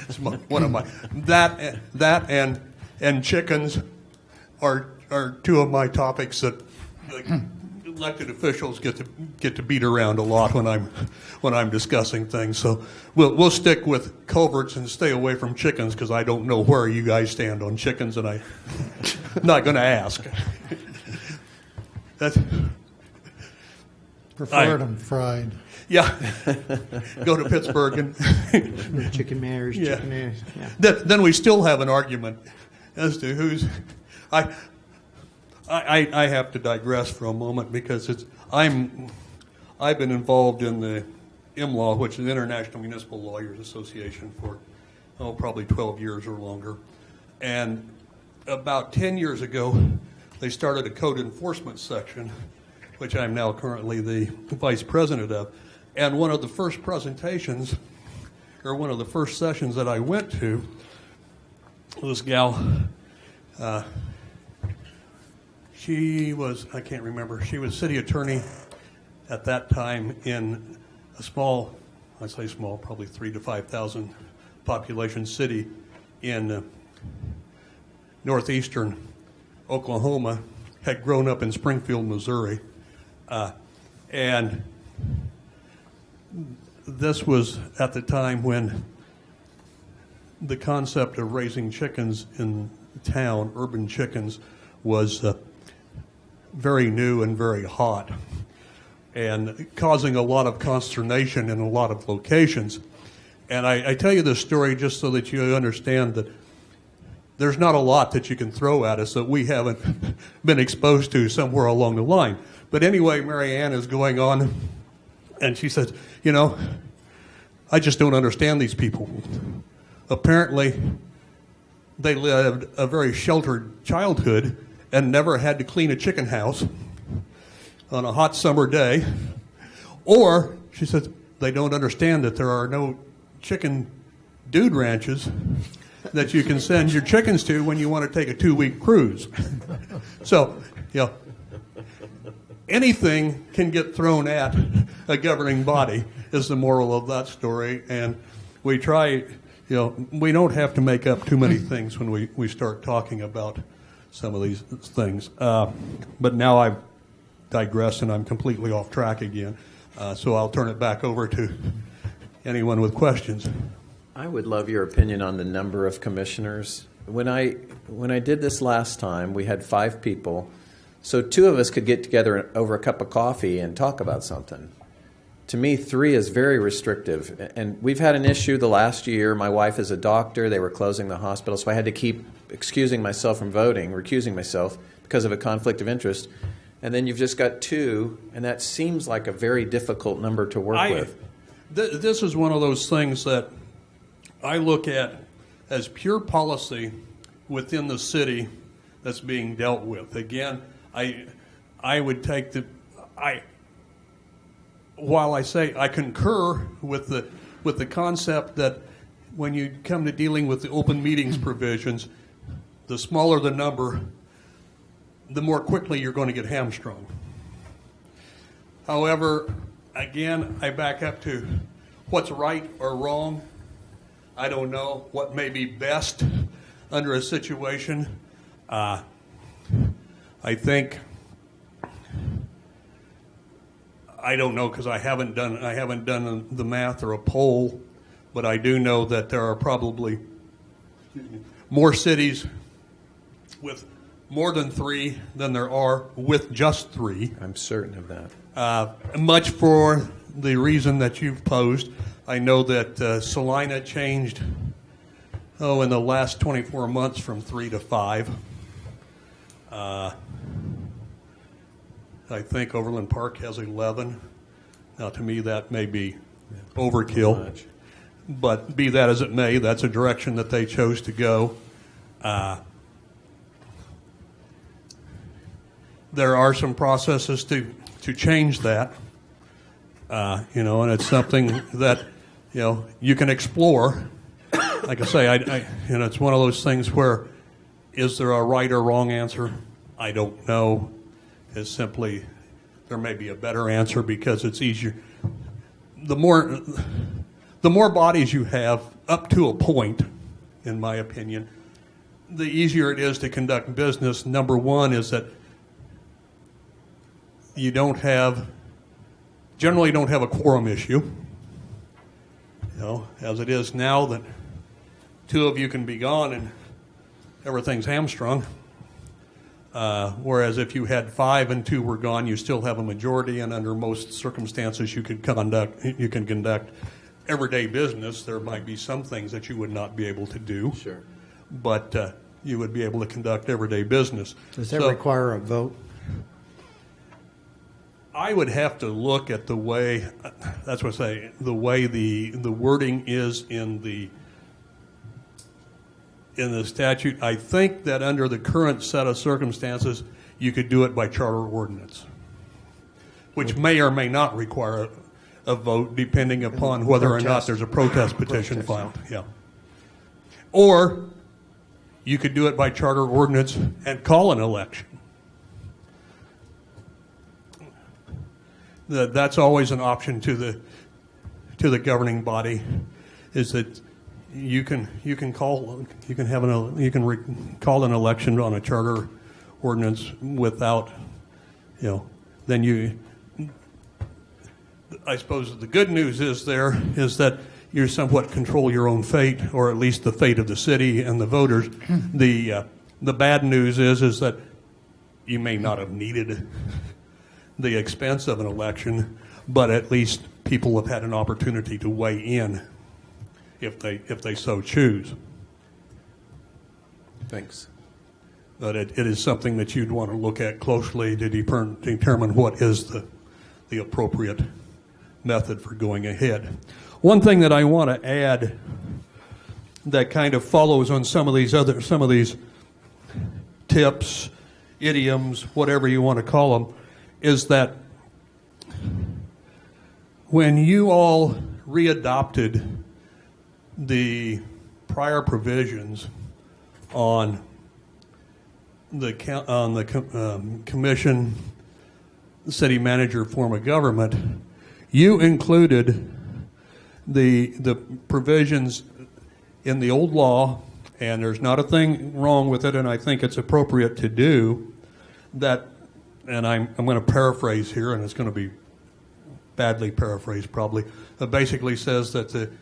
It's one of my that and chickens are two of my topics that elected officials get to beat around a lot when I'm discussing things. So we'll stick with culverts and stay away from chickens because I don't know where you guys stand on chickens, and I'm not going to ask. That's Prefer them fried. yeah. Go to Pittsburgh and Chicken Mayor's, Yeah. Chicken Mayor's. Yeah. then we still have an argument as to who's. I have to digress for a moment because I've been involved in the IMLAW, which is the International Municipal Lawyers Association, for probably 12 years or longer, and about 10 years ago they started a code enforcement section, which I'm now currently the vice president of. And one of the first presentations, or one of the first sessions that I went to, this gal, she was, I can't remember, she was city attorney at that time in a small, I say small, probably 3,000 to 5,000 population city in northeastern Oklahoma, had grown up in Springfield, Missouri. And this was at the time when the concept of raising chickens in town, urban chickens, was very new and very hot and causing a lot of consternation in a lot of locations. And I tell you this story just so that you understand that there's not a lot that you can throw at us that we haven't been exposed to somewhere along the line. But anyway, Mary Ann is going on, and she says, you know, I just don't understand these people. Apparently, they lived a very sheltered childhood and never had to clean a chicken house on a hot summer day. Or, she says, they don't understand that there are no chicken dude ranches that you can send your chickens to when you want to take a 2-week cruise. So, you know, anything can get thrown at a governing body is the moral of that story. And we try, you know, we don't have to make up too many things when we start talking about some of these things. But now I've digressed and I'm completely off track again. So I'll turn it back over to anyone with questions. I would love your opinion on the number of commissioners. When I did this last time, we had 5 people, so 2 of us could get together over a cup of coffee and talk about something. To me, 3 is very restrictive, and we've had an issue the last year. My wife is a doctor. They were closing the hospital, so I had to keep excusing myself from voting, recusing myself because of a conflict of interest. And then you've just got 2, and that seems like a very difficult number to work with. This is one of those things that I look at as pure policy within the city that's being dealt with. Again, I would take while I say I concur with the concept that when you come to dealing with the open meetings provisions, the smaller the number, the more quickly you're going to get hamstrung. However, again, I back up to what's right or wrong. I don't know what may be best under a situation. I think I don't know because I haven't done the math or a poll, but I do know that there are probably more cities with more than 3 than there are with just 3. I'm certain of that. Much for the reason that you've posed. I know that Salina changed, in the last 24 months from 3 to 5. I think Overland Park has 11. Now, to me, that may be overkill. But be that as it may, that's a direction that they chose to go. There are some processes to change that, and it's something that, you can explore. Like I say, it's one of those things where, is there a right or wrong answer? I don't know. It's simply, there may be a better answer because it's easier. The more bodies you have, up to a point, in my opinion, the easier it is to conduct business. Number one is that you generally don't have a quorum issue. As it is now that 2 of you can be gone and everything's hamstrung. Whereas if you had 5 and 2 were gone, you still have a majority, and under most circumstances you can conduct everyday business. There might be some things that you would not be able to do. Sure. But you would be able to conduct everyday business. Does that require a vote? I would have to look at the way, that's what I say, the way the wording is in the statute. I think that under the current set of circumstances, you could do it by charter ordinance, which may or may not require a vote, depending upon whether or not there's a protest petition filed. Yeah. Or you could do it by charter ordinance and call an election. That's always an option to the governing body, is that you can call an election on a charter ordinance without, then I suppose the good news is that you somewhat control your own fate, or at least the fate of the city and the voters. The bad news is that you may not have needed the expense of an election, but at least people have had an opportunity to weigh in if they so choose. Thanks. But it is something that you'd want to look at closely to determine what is the appropriate method for going ahead. One thing that I want to add that kind of follows on some of these tips, idioms, whatever you want to call them, is that when you all readopted the prior provisions on the commission, city manager form of government, you included the provisions in the old law, and there's not a thing wrong with it, and I think it's appropriate to do that. And I'm going to paraphrase here, and it's going to be badly paraphrased probably. It basically says that the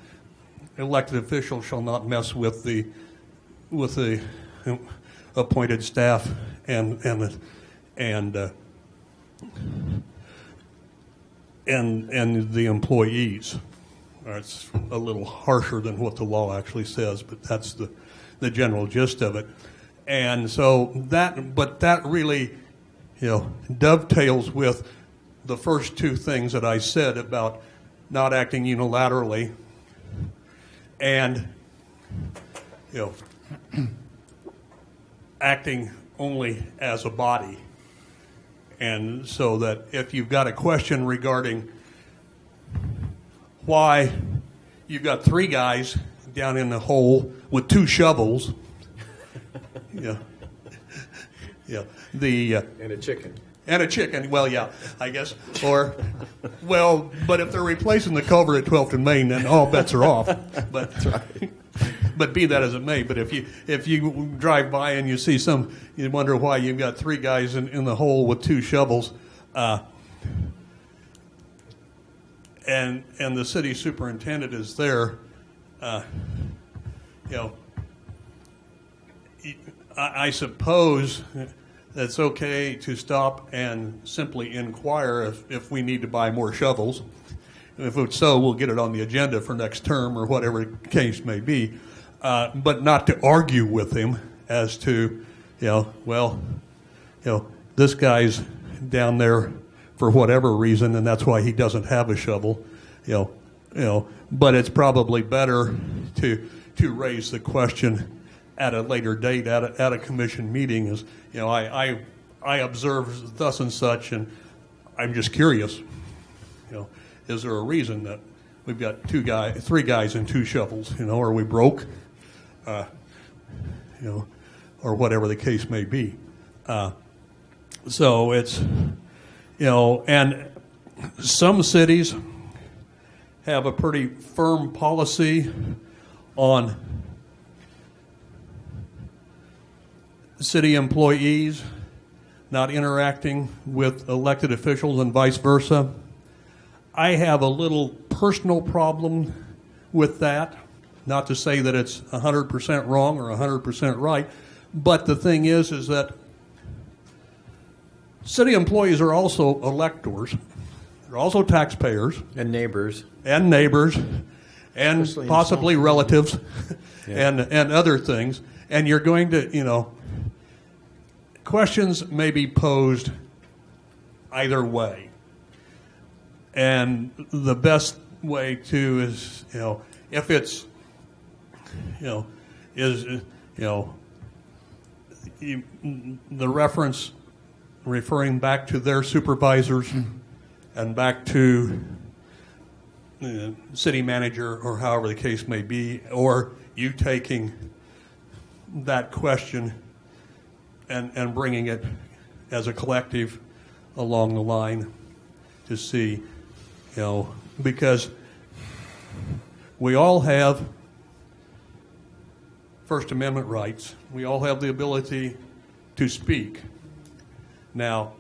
elected official shall not mess with the appointed staff and the employees. It's a little harsher than what the law actually says, but that's the general gist of it. And so that really, dovetails with the first two things that I said about not acting unilaterally and, acting only as a body. And so that if you've got a question regarding why you've got three guys down in the hole with two shovels, and a chicken. And a chicken, well, yeah, I guess. Or, but if they're replacing the culvert at 12th and Main, then all bets are off. But that's right. But be that as it may, but if you drive by and you see you wonder why you've got three guys in the hole with two shovels, and the city superintendent is there, I suppose it's okay to stop and simply inquire if we need to buy more shovels. If it's so, we'll get it on the agenda for next term or whatever the case may be. But not to argue with him as to, this guy's down there for whatever reason, and that's why he doesn't have a shovel, But it's probably better to raise the question at a later date at a commission meeting. Is I observe thus and such, and I'm just curious. Is there a reason that we've got three guys and two shovels? Are we broke? Or whatever the case may be. So it's, and some cities have a pretty firm policy on city employees not interacting with elected officials and vice versa. I have a little personal problem with that. Not to say that it's 100% wrong or 100% right, but the thing is that city employees are also electors. They're also taxpayers. And neighbors. And possibly relatives and other things. And you're going to, questions may be posed either way. And the best way to is, if it's, the reference referring back to their supervisors and back to the city manager or however the case may be, or you taking that question and bringing it as a collective along the line to see, because we all have First Amendment rights. We all have the ability to speak. Now,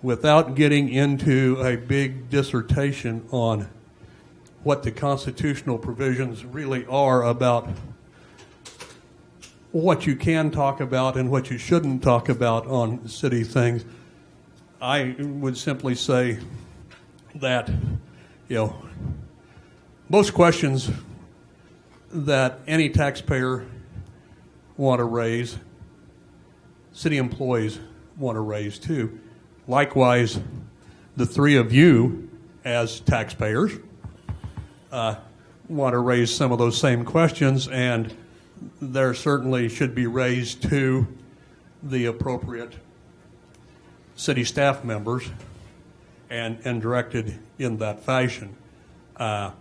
without getting into a big dissertation on what the constitutional provisions really are about what you can talk about and what you shouldn't talk about on city things, I would simply say that, most questions that any taxpayer want to raise, city employees want to raise too. Likewise, the three of you as taxpayers want to raise some of those same questions, and there certainly should be raised to the appropriate city staff members and directed in that fashion. Now,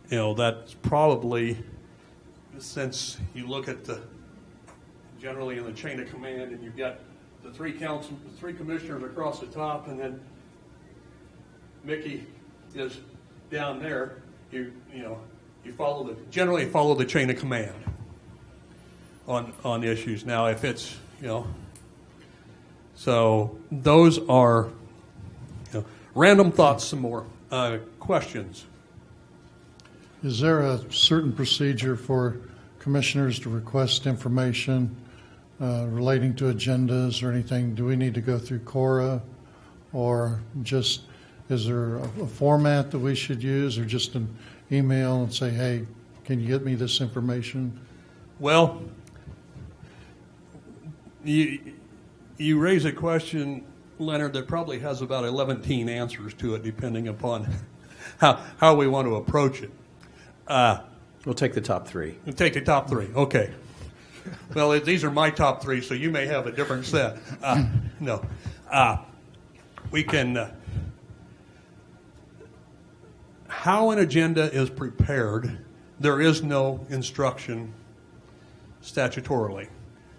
that's probably, since you look at generally in the chain of command, and you've got the three commissioners across the top, and then Mickey is down there. You generally follow the chain of command on issues. Now, if it's so those are random thoughts. Some more questions. Is there a certain procedure for commissioners to request information relating to agendas or anything? Do we need to go through Cora, or just is there a format that we should use, or just an email and say, hey, can you get me this information? Well, you raise a question, Leonard, that probably has about 11 answers to it, depending upon how we want to approach it. We'll take the top three. We'll take the top three. Okay. Well, these are my top three, so you may have a different set. No. We can... how an agenda is prepared, there is no instruction statutorily.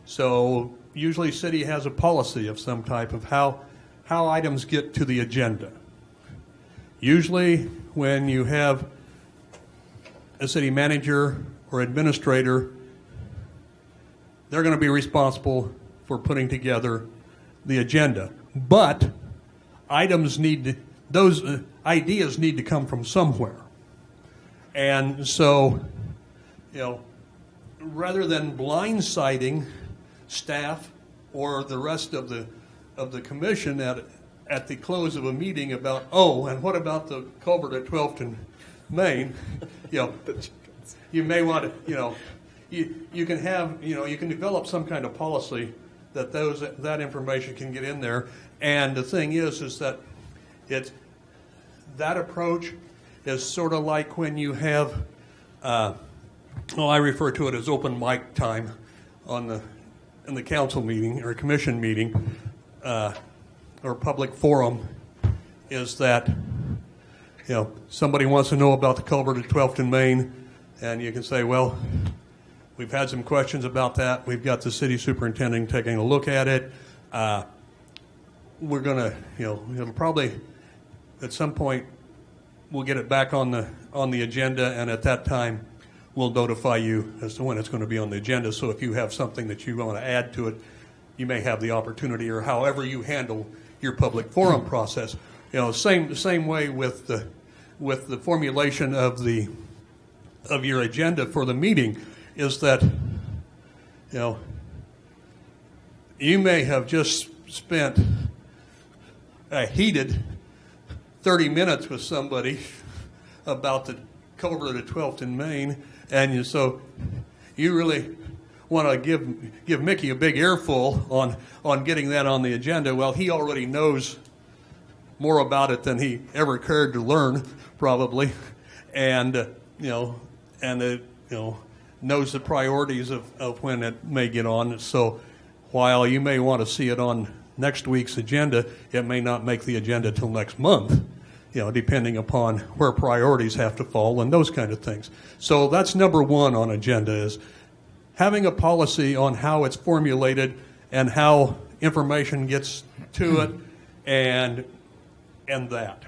So usually city has a policy of some type of how items get to the agenda. Usually when you have a city manager or administrator, they're going to be responsible for putting together the agenda. But those ideas need to come from somewhere. And so, rather than blindsiding staff or the rest of the commission at the close of a meeting about, and what about the culvert at 12th and Main, you may want to, you can have, you can develop some kind of policy that information can get in there. And the thing is that that approach is sort of like when you have, I refer to it as open mic time in the council meeting or commission meeting or public forum, is that somebody wants to know about the culvert at 12th and Main, and you can say, well, we've had some questions about that. We've got the city superintendent taking a look at it. We're going to, it'll probably at some point we'll get it back on the agenda, and at that time we'll notify you as to when it's going to be on the agenda. So if you have something that you want to add to it, you may have the opportunity, or however you handle your public forum process. Same way with the formulation of your agenda for the meeting, is that you may have just spent a heated 30 minutes with somebody about the culvert at 12th and Main, and so you really want to give Mickey a big earful on getting that on the agenda. Well, he already knows more about it than he ever cared to learn, probably, and knows the priorities of when it may get on. So while you may want to see it on next week's agenda, it may not make the agenda till next month, depending upon where priorities have to fall and those kind of things. So that's number one on agenda, is having a policy on how it's formulated and how information gets to it, and that.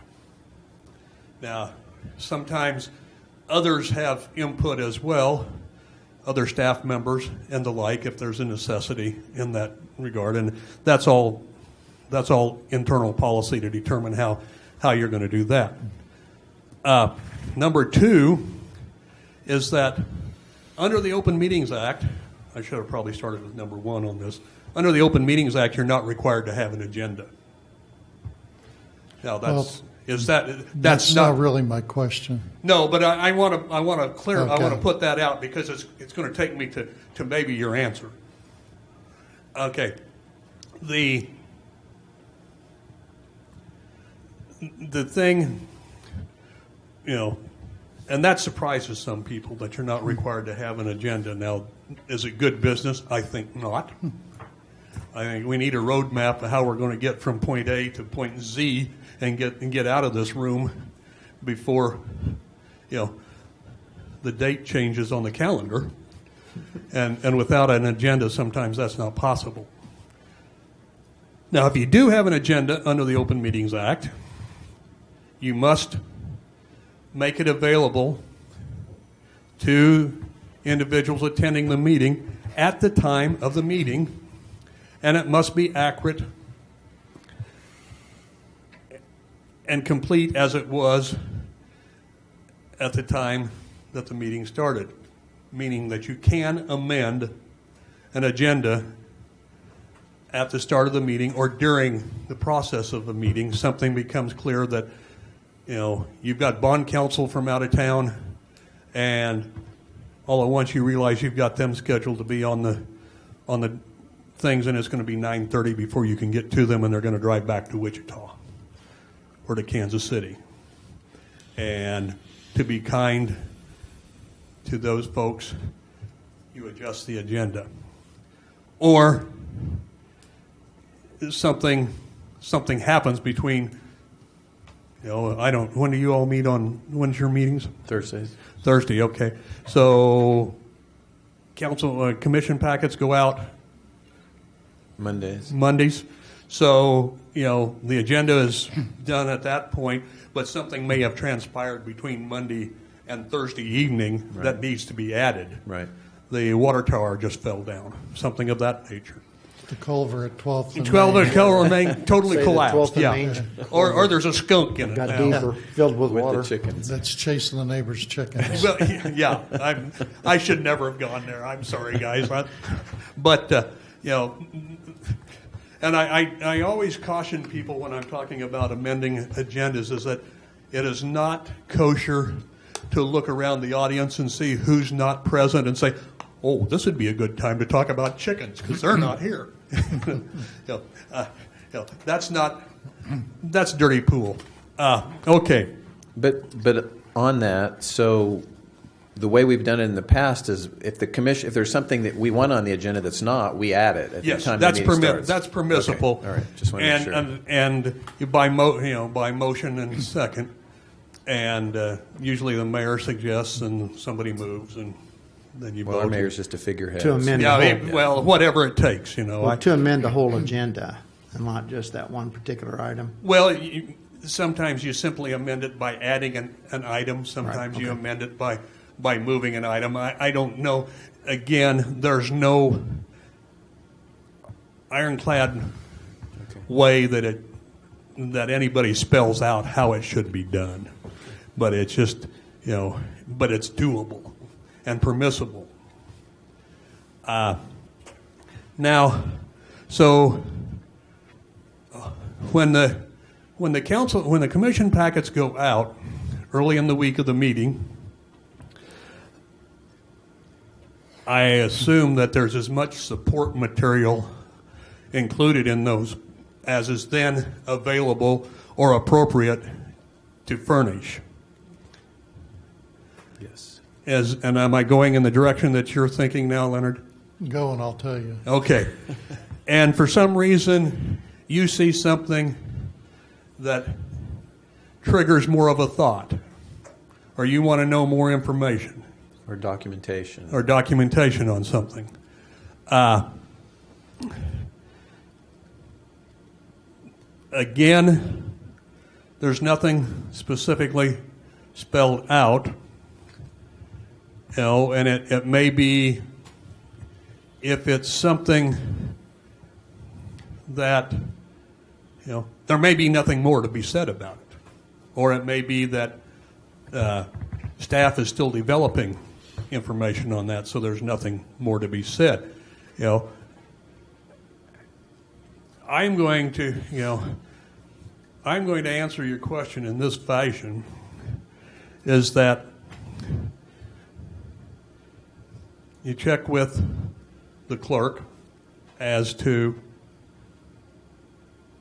Now, sometimes others have input as well, other staff members and the like, if there's a necessity in that regard, and that's all internal policy to determine how you're going to do that. Number two is that under the Open Meetings Act, I should have probably started with number one on this. Under the Open Meetings Act, you're not required to have an agenda. Now That's not really my question. No, but I want to clear. I Okay. want to put that out because it's going to take me to maybe your answer. Okay, the thing, and that surprises some people that you're not required to have an agenda. Now, is it good business? I think not. I think we need a roadmap of how we're going to get from point A to point Z and get out of this room before, the date changes on the calendar. And without an agenda, sometimes that's not possible. Now, if you do have an agenda under the Open Meetings Act, you must make it available to individuals attending the meeting at the time of the meeting, and it must be accurate and complete as it was at the time that the meeting started, meaning that you can amend an agenda at the start of the meeting or during the process of the meeting. Something becomes clear that, you've got bond counsel from out of town, and all at once you realize you've got them scheduled to be on the things, and it's going to be 9:30 before you can get to them, and they're going to drive back to Wichita or to Kansas City. And to be kind to those folks, you adjust the agenda. Or something happens between, when do you all meet on, when's your meetings? Thursdays. Thursday, okay. So commission packets go out Mondays. So, the agenda is done at that point, but something may have transpired between Monday and Thursday evening that needs to be added. Right. The water tower just fell down, something of that nature. The culvert at 12th and 12th Main. and Culver Main totally Say the collapsed. 12th and Yeah. Main. Or there's a skunk in it Got now. deeper, filled with With water. the chickens. That's chasing the neighbor's chickens. Well, yeah, I should never have gone there. I'm sorry, guys. But and I always caution people when I'm talking about amending agendas is that it is not kosher to look around the audience and see who's not present and say, oh, this would be a good time to talk about chickens because they're not here. That's dirty pool. Okay. But on that, so the way we've done it in the past is if there's something that we want on the agenda that's not, we add it at Yes, the time that's the meeting starts. that's permissible. Okay. All right, just want to make sure. And by motion and second, and usually the mayor suggests and somebody moves, and then you Well, our vote. mayor's just a figurehead. To amend Yeah, the whole, well, whatever it takes, well, to amend the whole agenda and not just that one particular item. Well, sometimes you simply amend it by adding an item. Sometimes you amend it by moving an item. I don't know. Again, there's no ironclad way that anybody spells out how it should be done. But it's just, but it's doable and permissible. Now, so when the commission packets go out early in the week of the meeting, I assume that there's as much support material included in those as is then available or appropriate to furnish. Yes. And am I going in the direction that you're thinking now, Leonard? Go and I'll tell you. Okay. And for some reason, you see something that triggers more of a thought, or you want to know more information Or documentation. or documentation on something. Again, there's nothing specifically spelled out, and it may be, if it's something that, there may be nothing more to be said about it. Or it may be that staff is still developing information on that, so there's nothing more to be said. I'm going to, I'm going to answer your question in this fashion, is that you check with the clerk as to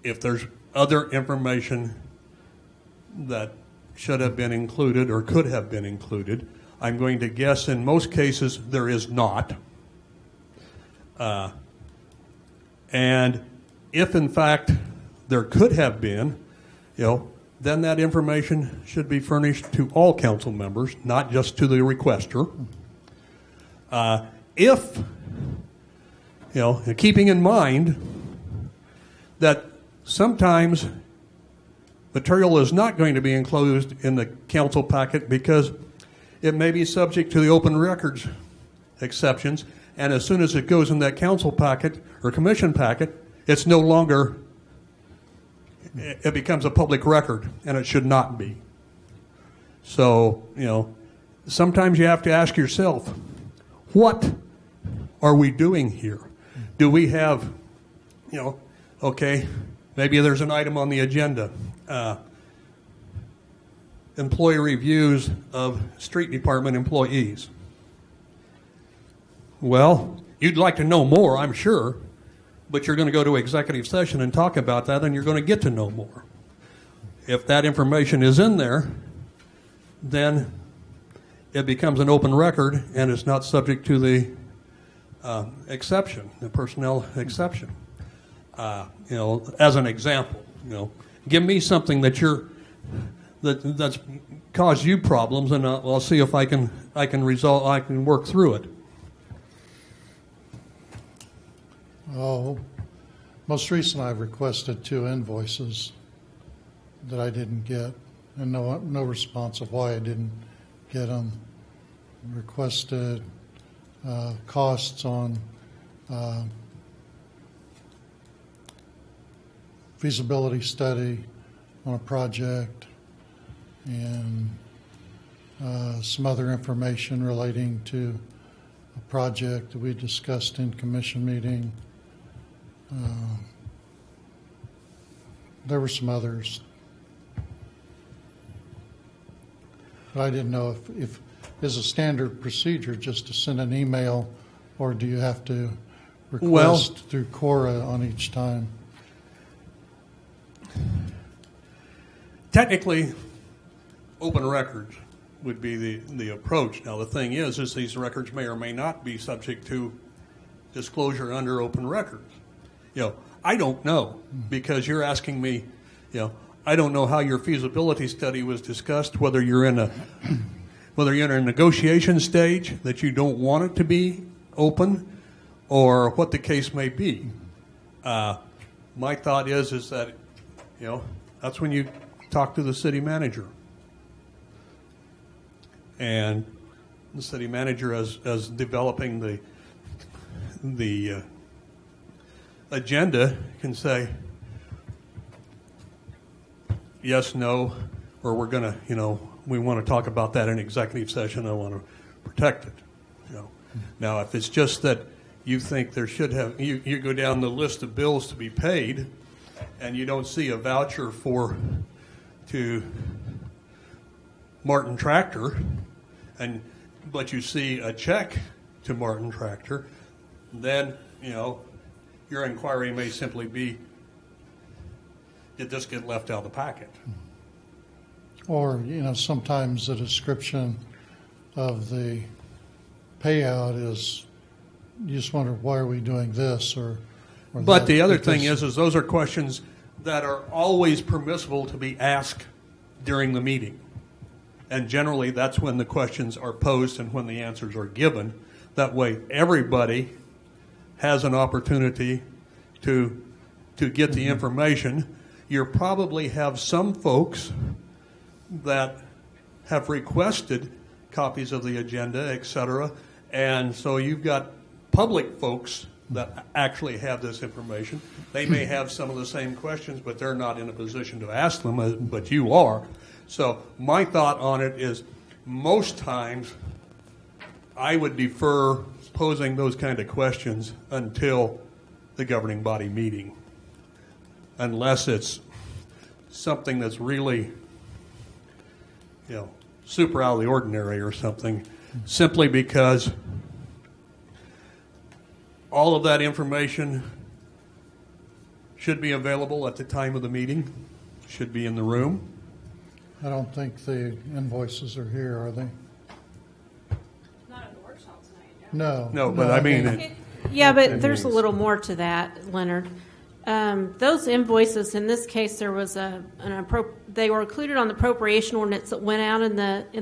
if there's other information that should have been included or could have been included. I'm going to guess in most cases there is not. And if in fact there could have been, then that information should be furnished to all council members, not just to the requester. If, keeping in mind that sometimes material is not going to be enclosed in the council packet because it may be subject to the open records exceptions, and as soon as it goes in that council packet or commission packet, it's no longer, it becomes a public record, and it should not be. So, sometimes you have to ask yourself, what are we doing here? Do we have, okay, maybe there's an item on the agenda, employee reviews of street department employees. Well, you'd like to know more, I'm sure, but you're going to go to executive session and talk about that, and you're going to get to know more. If that information is in there, then it becomes an open record, and it's not subject to the exception, the personnel exception. As an example, give me something that's caused you problems, and I'll see if I can work through it. Oh, most recently I've requested 2 invoices that I didn't get, and no response of why I didn't get them. Requested costs on feasibility study on a project, and some other information relating to a project that we discussed in commission meeting. There were some others, but I didn't know if is a standard procedure just to send an email, or do you have to request through Cora on each time? Technically, open records would be the approach. Now, the thing is these records may or may not be subject to disclosure under open records. I don't know, because you're asking me, I don't know how your feasibility study was discussed, whether you're in a negotiation stage that you don't want it to be open, or what the case may be. My thought is that, that's when you talk to the city manager. And the city manager, as developing the agenda, can say yes, no, or we're going to, we want to talk about that in executive session. I want to protect it. Now, if it's just that you think there should have, you go down the list of bills to be paid, and you don't see a voucher to Martin Tractor, but you see a check to Martin Tractor, then your inquiry may simply be, did this get left out of the packet? Or, sometimes the description of the payout is, you just wonder, why are we doing this? Or but that, the other because thing is those are questions that are always permissible to be asked during the meeting. And generally, that's when the questions are posed and when the answers are given. That way, everybody has an opportunity to get the information. You probably have some folks that have requested copies of the agenda, et cetera, and so you've got public folks that actually have this information. They may have some of the same questions, but they're not in a position to ask them, but you are. So my thought on it is, most times I would defer posing those kind of questions until the governing body meeting, unless it's something that's really, super out of the ordinary or something, simply because all of that information should be available at the time of the meeting, should be in the room. I don't think the invoices are here, are they? Not at the workshop tonight, No. No, but I mean, Yeah, but there's a little more to that, Leonard. Those invoices, in this case, there was they were included on the appropriation ordinance that went out in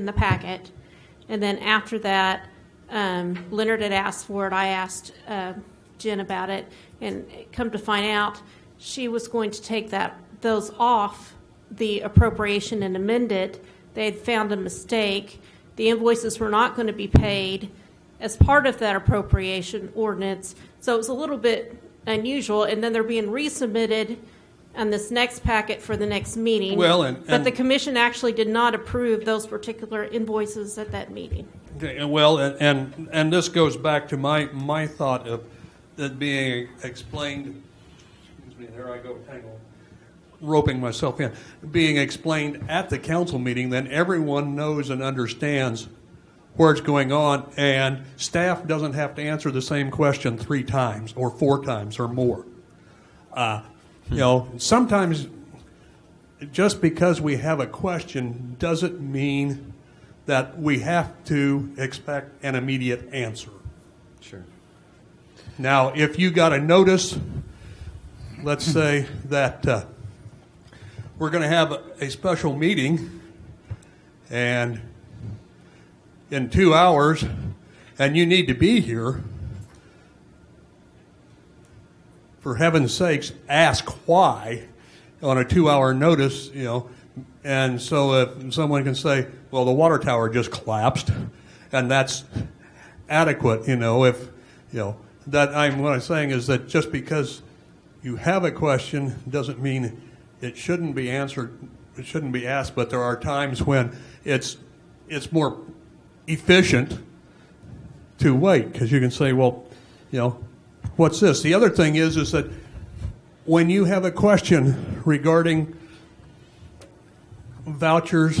the packet, and then after that, Leonard had asked for it. I asked Jen about it, and come to find out, she was going to take those off the appropriation and amend it. They had found a mistake. The invoices were not going to be paid as part of that appropriation ordinance, so it was a little bit unusual, and then they're being resubmitted on this next packet for the next meeting. Well, but the commission actually did not approve those particular invoices at that meeting. okay, well, and this goes back to my thought of that being explained. Excuse me, there I go, roping myself in. Being explained at the council meeting, then everyone knows and understands where it's going on, and staff doesn't have to answer the same question 3 times or 4 times or more. Sometimes just because we have a question doesn't mean that we have to expect an immediate answer. Sure. Now, if you got a notice, let's say that we're going to have a special meeting, and in 2 hours, and you need to be here, for heaven's sakes, ask why on a 2-hour notice, and so if someone can say, well, the water tower just collapsed, and that's adequate, what I'm saying is that just because you have a question doesn't mean it shouldn't be answered, it shouldn't be asked, but there are times when it's more efficient to wait, because you can say, well, what's this? The other thing is that when you have a question regarding vouchers,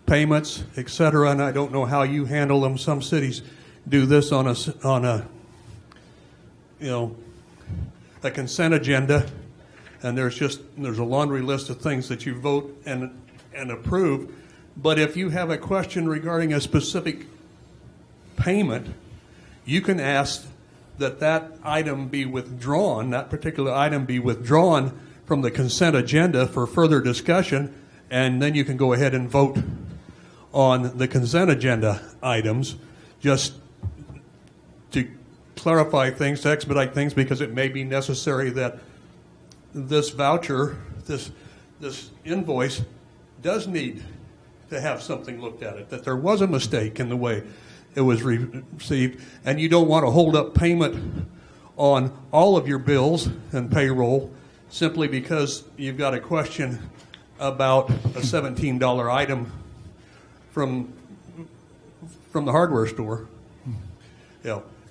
payments, etc., and I don't know how you handle them. Some cities do this on a consent agenda, and there's a laundry list of things that you vote and approve. But if you have a question regarding a specific payment, you can ask that item be withdrawn, that particular item be withdrawn from the consent agenda for further discussion, and then you can go ahead and vote on the consent agenda items just to clarify things, to expedite things, because it may be necessary that this voucher, this invoice, does need to have something looked at it, that there was a mistake in the way it was received, and you don't want to hold up payment on all of your bills and payroll simply because you've got a question about a $17 item from the hardware store.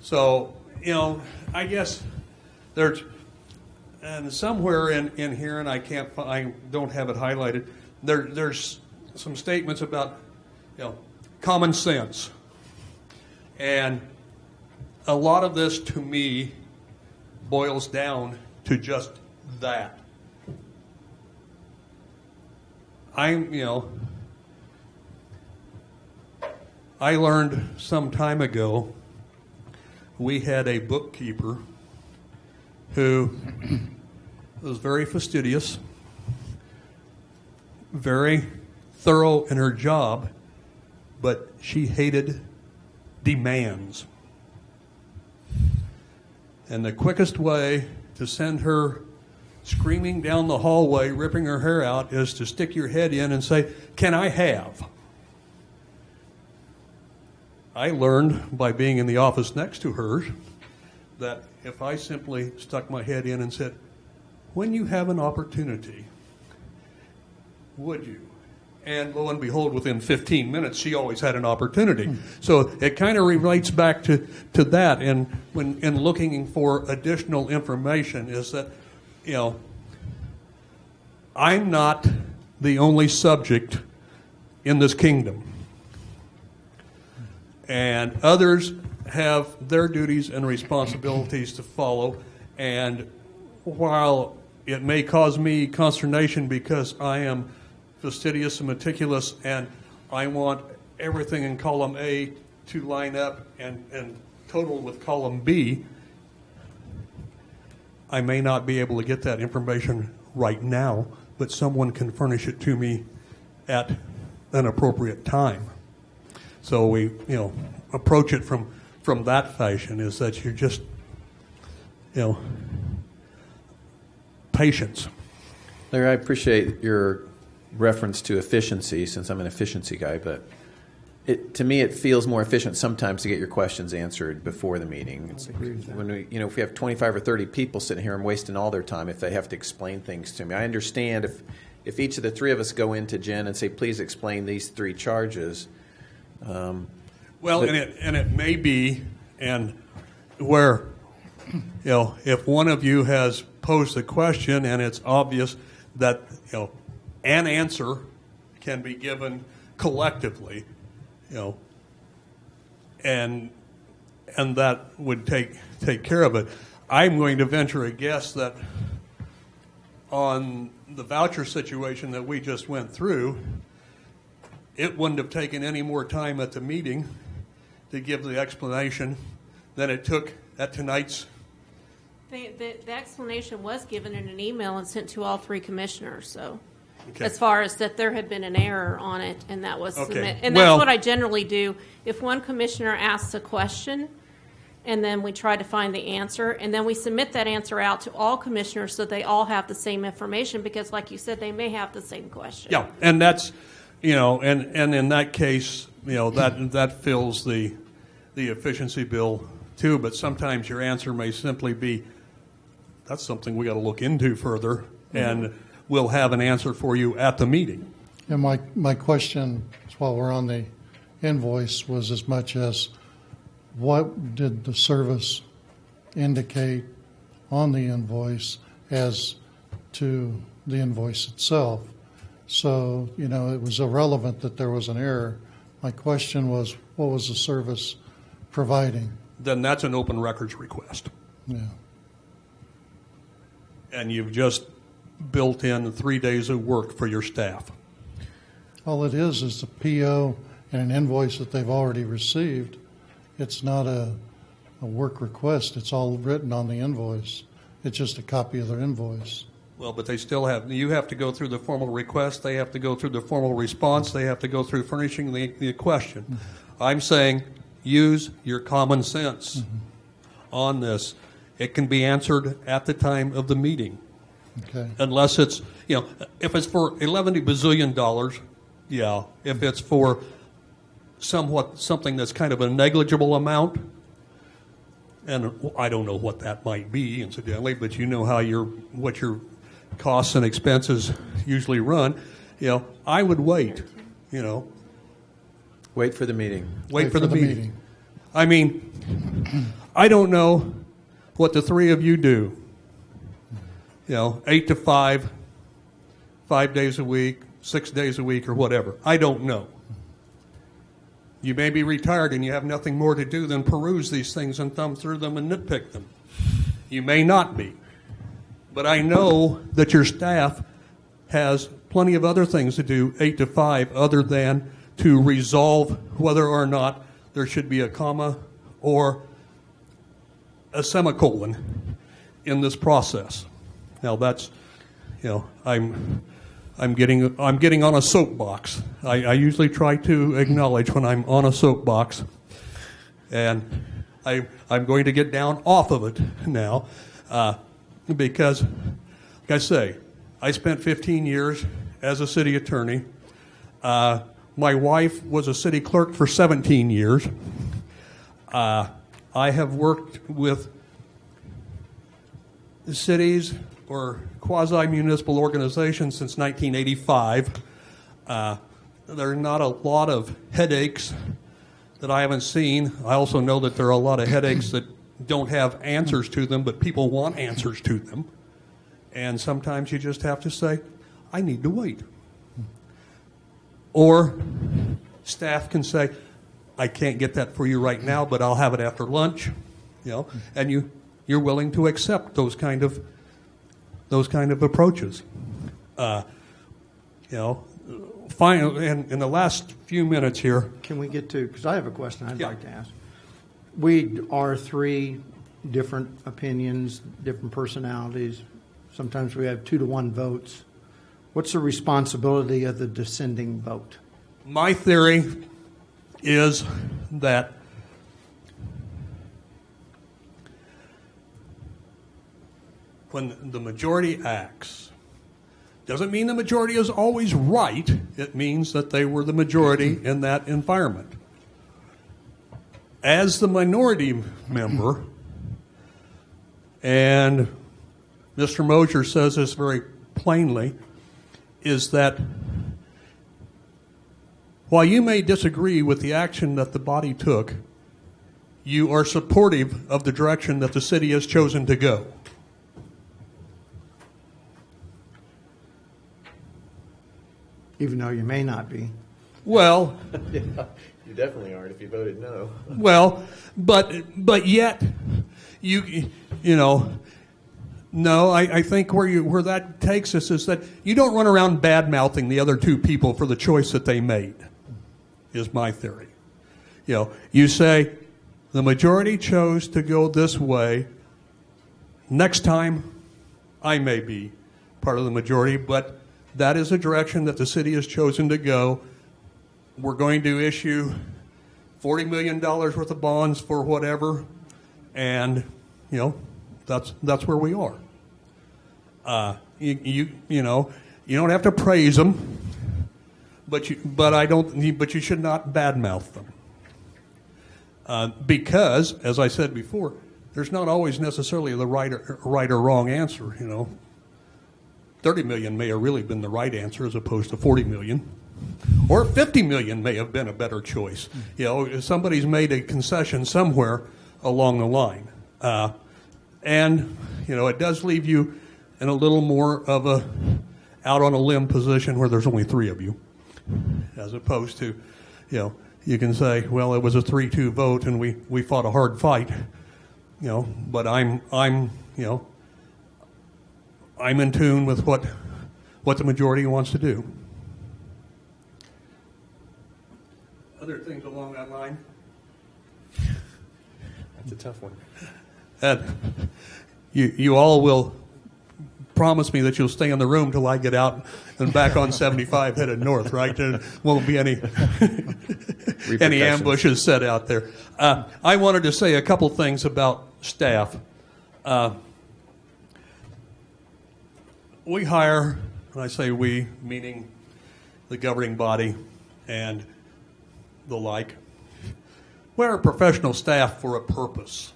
So, I guess there's, and somewhere in here, and I don't have it highlighted, there's some statements about, common sense. And a lot of this, to me, boils down to just that. I learned some time ago, we had a bookkeeper who was very fastidious, very thorough in her job, but she hated demands. And the quickest way to send her screaming down the hallway, ripping her hair out, is to stick your head in and say, "Can I have?" I learned by being in the office next to her that if I simply stuck my head in and said, "When you have an opportunity, would you?" And lo and behold, within 15 minutes, she always had an opportunity. So it kind of relates back to that. And when in looking for additional information, is that, I'm not the only subject in this kingdom. And others have their duties and responsibilities to follow. And while it may cause me consternation because I am fastidious and meticulous and I want everything in column A to line up and total with column B, I may not be able to get that information right now, but someone can furnish it to me at an appropriate time. So we, approach it from that fashion, is that you're just, patience. Larry, I appreciate your reference to efficiency, since I'm an efficiency guy, but to me, it feels more efficient sometimes to get your questions answered before the meeting. It's like when we, if we have 25 or 30 people sitting here and wasting all their time if they have to explain things to me. I understand if each of the three of us go into Jen and say, please explain these three charges. Well, and it may be, and where, if one of you has posed a question and it's obvious that, an answer can be given collectively, and that would take care of it. I'm going to venture a guess that on the voucher situation that we just went through, it wouldn't have taken any more time at the meeting to give the explanation than it took at tonight's. The explanation was given in an email and sent to all three commissioners, so. Okay. As far as that there had been an error on it, and that was Okay. submitted. And Well- that's what I generally do. If one commissioner asks a question, and then we try to find the answer, and then we submit that answer out to all commissioners so they all have the same information, because like you said, they may have the same question. Yeah, and that's, and in that case, that fills the efficiency bill too, but sometimes your answer may simply be, that's something we got to look into further, and we'll have an answer for you at the meeting. And my question, while we're on the invoice, was as much as what did the service indicate on the invoice as to the invoice itself? So, it was irrelevant that there was an error. My question was, what was the service providing? Then that's an open records request. Yeah. And you've just built in 3 days of work for your staff. All it is the PO and an invoice that they've already received. It's not a work request. It's all written on the invoice. It's just a copy of their invoice. Well, but they still you have to go through the formal request, they have to go through the formal response, they have to go through furnishing the question. Mm-hmm. I'm saying use your common sense on this. It can be answered at the time of the meeting. Okay. Unless it's, if it's for $11 bazillion, yeah. If it's for something that's kind of a negligible amount, and I don't know what that might be, incidentally, but you know how what your costs and expenses usually run. I would wait. Wait for the meeting. Wait for the meeting. I mean, I don't know what the three of you do. 8 to 5, 5 days a week, 6 days a week, or whatever. I don't know. You may be retired and you have nothing more to do than peruse these things and thumb through them and nitpick them. You may not be. But I know that your staff has plenty of other things to do 8 to 5 other than to resolve whether or not there should be a comma or a semicolon in this process. Now that's, I'm getting on a soapbox. I usually try to acknowledge when I'm on a soapbox, and I'm going to get down off of it now, because, like I say, I spent 15 years as a city attorney. My wife was a city clerk for 17 years. I have worked with cities or quasi-municipal organizations since 1985. There are not a lot of headaches that I haven't seen. I also know that there are a lot of headaches that don't have answers to them, but people want answers to them. And sometimes you just have to say, I need to wait. Or staff can say, I can't get that for you right now, but I'll have it after lunch, and you're willing to accept those kind of approaches. Finally, in the last few minutes here, Can we get to, because I have a question I'd Yeah. like to ask. We are three different opinions, different personalities. Sometimes we have 2-to-1 votes. What's the responsibility of the dissenting vote? my theory is that when the majority acts, doesn't mean the majority is always right. It means that they were the majority in that environment. As the minority member, and Mr. Mosier says this very plainly, is that while you may disagree with the action that the body took, you are supportive of the direction that the city has chosen to go. Even though you may not be. Well, You definitely aren't if you voted no. but yet, no, I think where that takes us is that you don't run around bad-mouthing the other two people for the choice that they made, is my theory. You say, the majority chose to go this way. Next time, I may be part of the majority, but that is a direction that the city has chosen to go. We're going to issue $40 million worth of bonds for whatever, and that's where we are. You don't have to praise them, but you should not badmouth them, because, as I said before, there's not always necessarily the right or wrong answer. 30 million may have really been the right answer as opposed to 40 million. Or 50 million may have been a better choice. Somebody's made a concession somewhere along the line. And it does leave you in a little more of a out on a limb position where there's only three of you. As opposed to, you can say, well, it was a 3-2 vote and we fought a hard fight. But I'm in tune with what the majority wants to do. Other things along that line? That's a tough one. You all will promise me that you'll stay in the room till I get out and back on 75 headed north, right? There won't be any ambushes set out there. I wanted to say a couple things about staff. We hire, when I say we, meaning the governing body and the like, we hire professional staff for a purpose.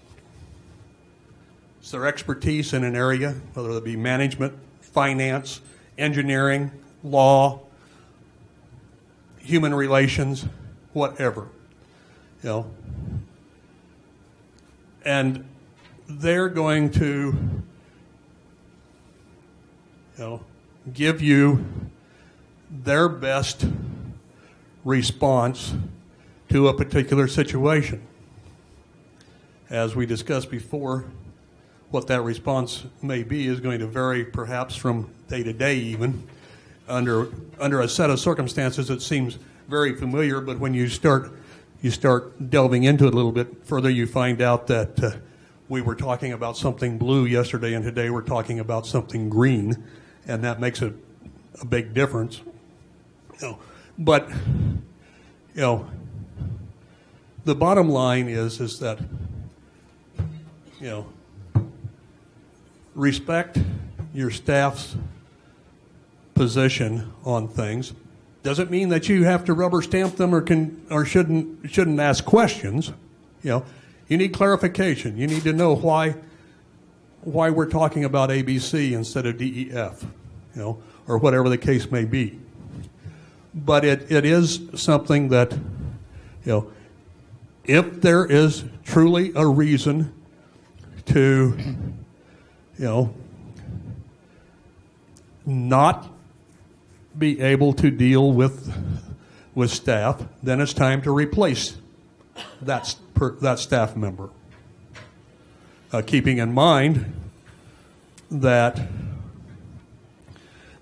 It's their expertise in an area, whether it be management, finance, engineering, law, human relations, whatever. And they're going to give you their best response to a particular situation. As we discussed before, what that response may be is going to vary perhaps from day to day even under a set of circumstances that seems very familiar, but when you start delving into it a little bit further, you find out that we were talking about something blue yesterday and today we're talking about something green, and that makes a big difference. But the bottom line is that respect your staff's position on things. Doesn't mean that you have to rubber stamp them or shouldn't ask questions. You need clarification. You need to know why we're talking about ABC instead of DEF, or whatever the case may be. But it is something that, if there is truly a reason to, not be able to deal with staff, then it's time to replace that staff member. Keeping in mind that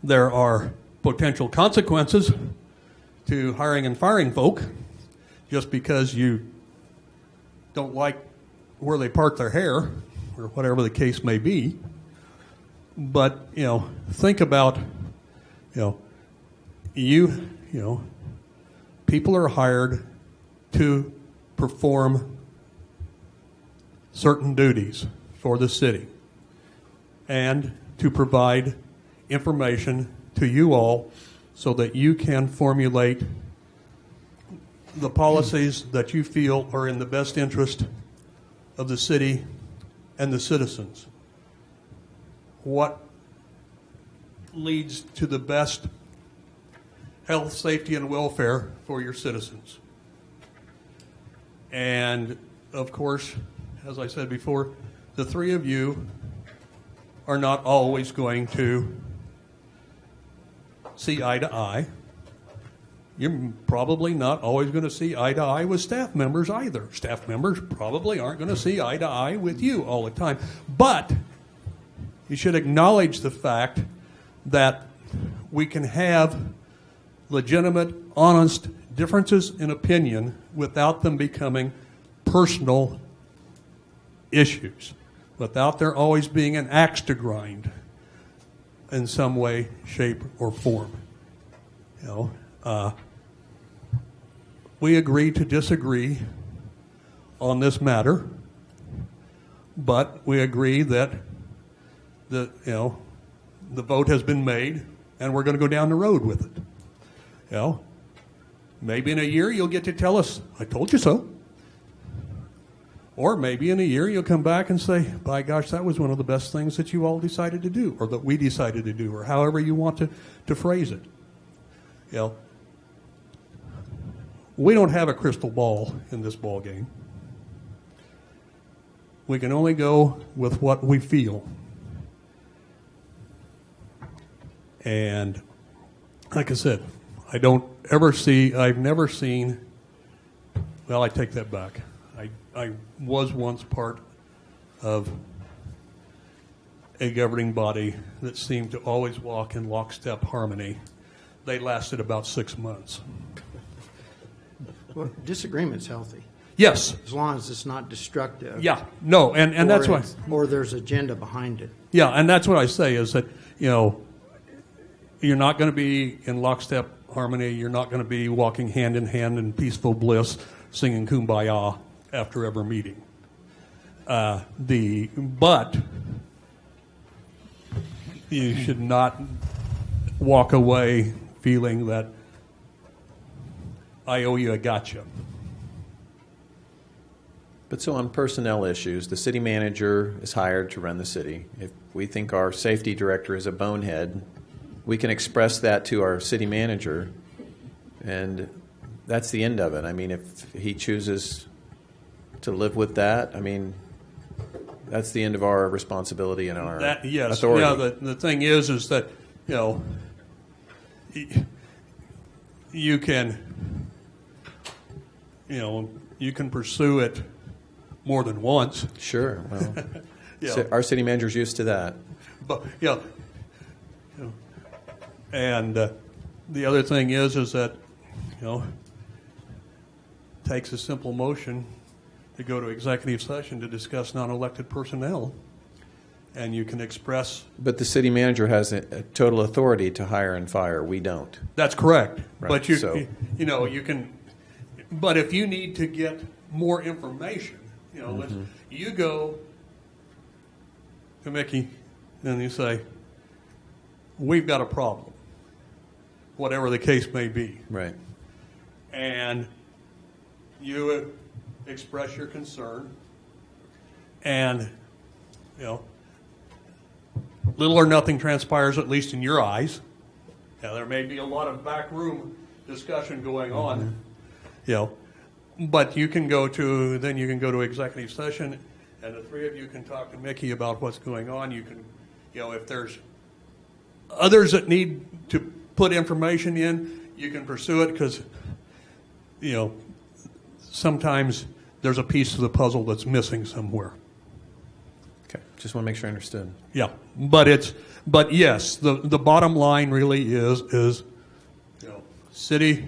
there are potential consequences to hiring and firing folk just because you don't like where they part their hair or whatever the case may be. But, think about, people are hired to perform certain duties for the city and to provide information to you all so that you can formulate the policies that you feel are in the best interest of the city and the citizens. What leads to the best health, safety, and welfare for your citizens. And, of course, as I said before, the three of you are not always going to see eye to eye. You're probably not always going to see eye to eye with staff members either. Staff members probably aren't going to see eye to eye with you all the time. But you should acknowledge the fact that we can have legitimate, honest differences in opinion without them becoming personal issues, without there always being an axe to grind in some way, shape, or form. We agree to disagree on this matter, but we agree that the vote has been made, and we're going to go down the road with it. Maybe in a year you'll get to tell us, I told you so. Or maybe in a year you'll come back and say, by gosh, that was one of the best things that you all decided to do, or that we decided to do, or however you want to phrase it. We don't have a crystal ball in this ball game. We can only go with what we feel. And like I said, I've never seen, well, I take that back. I was once part of a governing body that seemed to always walk in lockstep harmony. They lasted about 6 months. Well, disagreement's healthy, Yes. as long as it's not destructive. Yeah. No. And that's why. Or there's agenda behind it. Yeah. And that's what I say is that, you're not going to be in lockstep harmony. You're not going to be walking hand in hand in peaceful bliss, singing Kumbaya after every meeting. But you should not walk away feeling that I owe you a gotcha. But so on personnel issues, the city manager is hired to run the city. If we think our safety director is a bonehead, we can express that to our city manager, and that's the end of it. I mean, if he chooses to live with that, I mean, that's the end of our responsibility and our authority. Yeah, the thing is that, you can, you can pursue it more than once. Sure. Well, Yeah. our city manager's used to that. But and the other thing is that takes a simple motion to go to executive session to discuss non-elected personnel, and you can express. But the city manager has a total authority to hire and fire. We don't. That's correct. Right, But so- you can. But if you need to get more information, you go to Mickey and you say, "We've got a problem," whatever the case may be, Right. and you express your concern, and little or nothing transpires, at least in your eyes. Now, there may be a lot of backroom discussion going on, but you can go to executive session, and the three of you can talk to Mickey about what's going on. You can, if there's others that need to put information in, you can pursue it because, sometimes there's a piece of the puzzle that's missing somewhere. Okay, just want to make sure I understood. Yeah, but yes, the bottom line really is city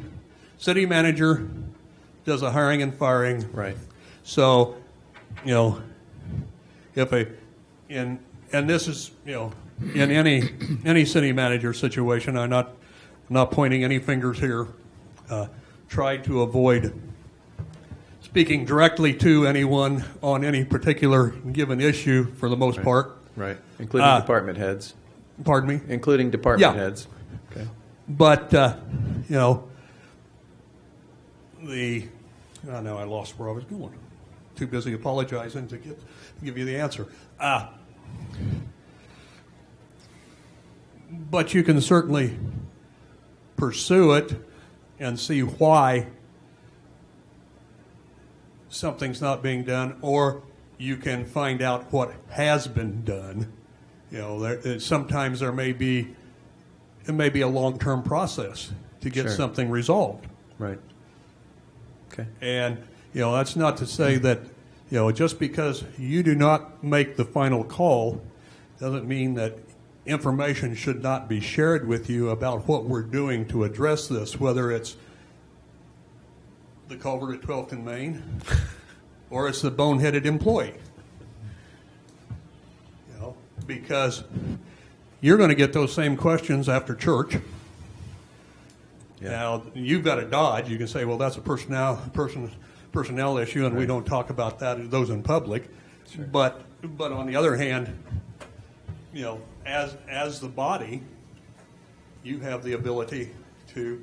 manager does the hiring and firing. Right. So, if and this is, in any city manager situation, I'm not pointing any fingers here. Try to avoid speaking directly to anyone on any particular given issue for the most part. Right, including department heads. Pardon me? Including department Yeah. heads. Okay. But, now I lost where I was going. Too busy apologizing to give you the answer. But you can certainly pursue it and see why something's not being done, or you can find out what has been done. Sometimes it may be a long-term process to get Sure. something resolved. Right. Okay. And, that's not to say that, just because you do not make the final call doesn't mean that information should not be shared with you about what we're doing to address this, whether it's the culvert at 12th and Main or it's the boneheaded employee. Because you're going to get those same questions after church. Yeah. Now, you've got to dodge. You can say, well, that's a personnel issue, and we don't talk about those in public. Sure. But on the other hand, as the body, you have the ability to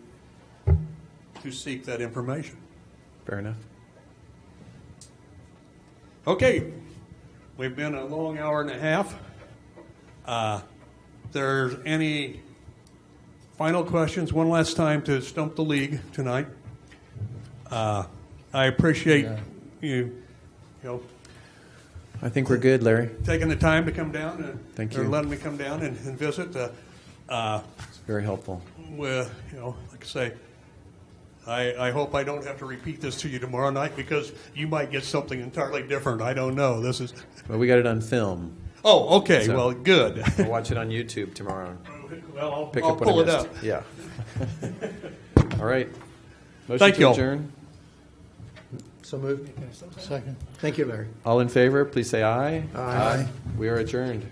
seek that information. Fair enough. Okay, we've been a long hour and a half. There's any final questions? One last time to stump the league tonight. I appreciate you I think we're good, Larry. taking the time to come down and Thank or you. letting me come down and visit. It's very helpful. With like I say, I hope I don't have to repeat this to you tomorrow night because you might get something entirely different. I don't know. This is. Well, we got it on film. Oh, okay. So- Well, good. We'll watch it on YouTube tomorrow. Well, I'll Pick up what pull I it missed. up. Yeah. All right. Motion Thank to you all. adjourn. So moved. Second. Thank you, Larry. All in favor, please say aye. Aye. We are adjourned.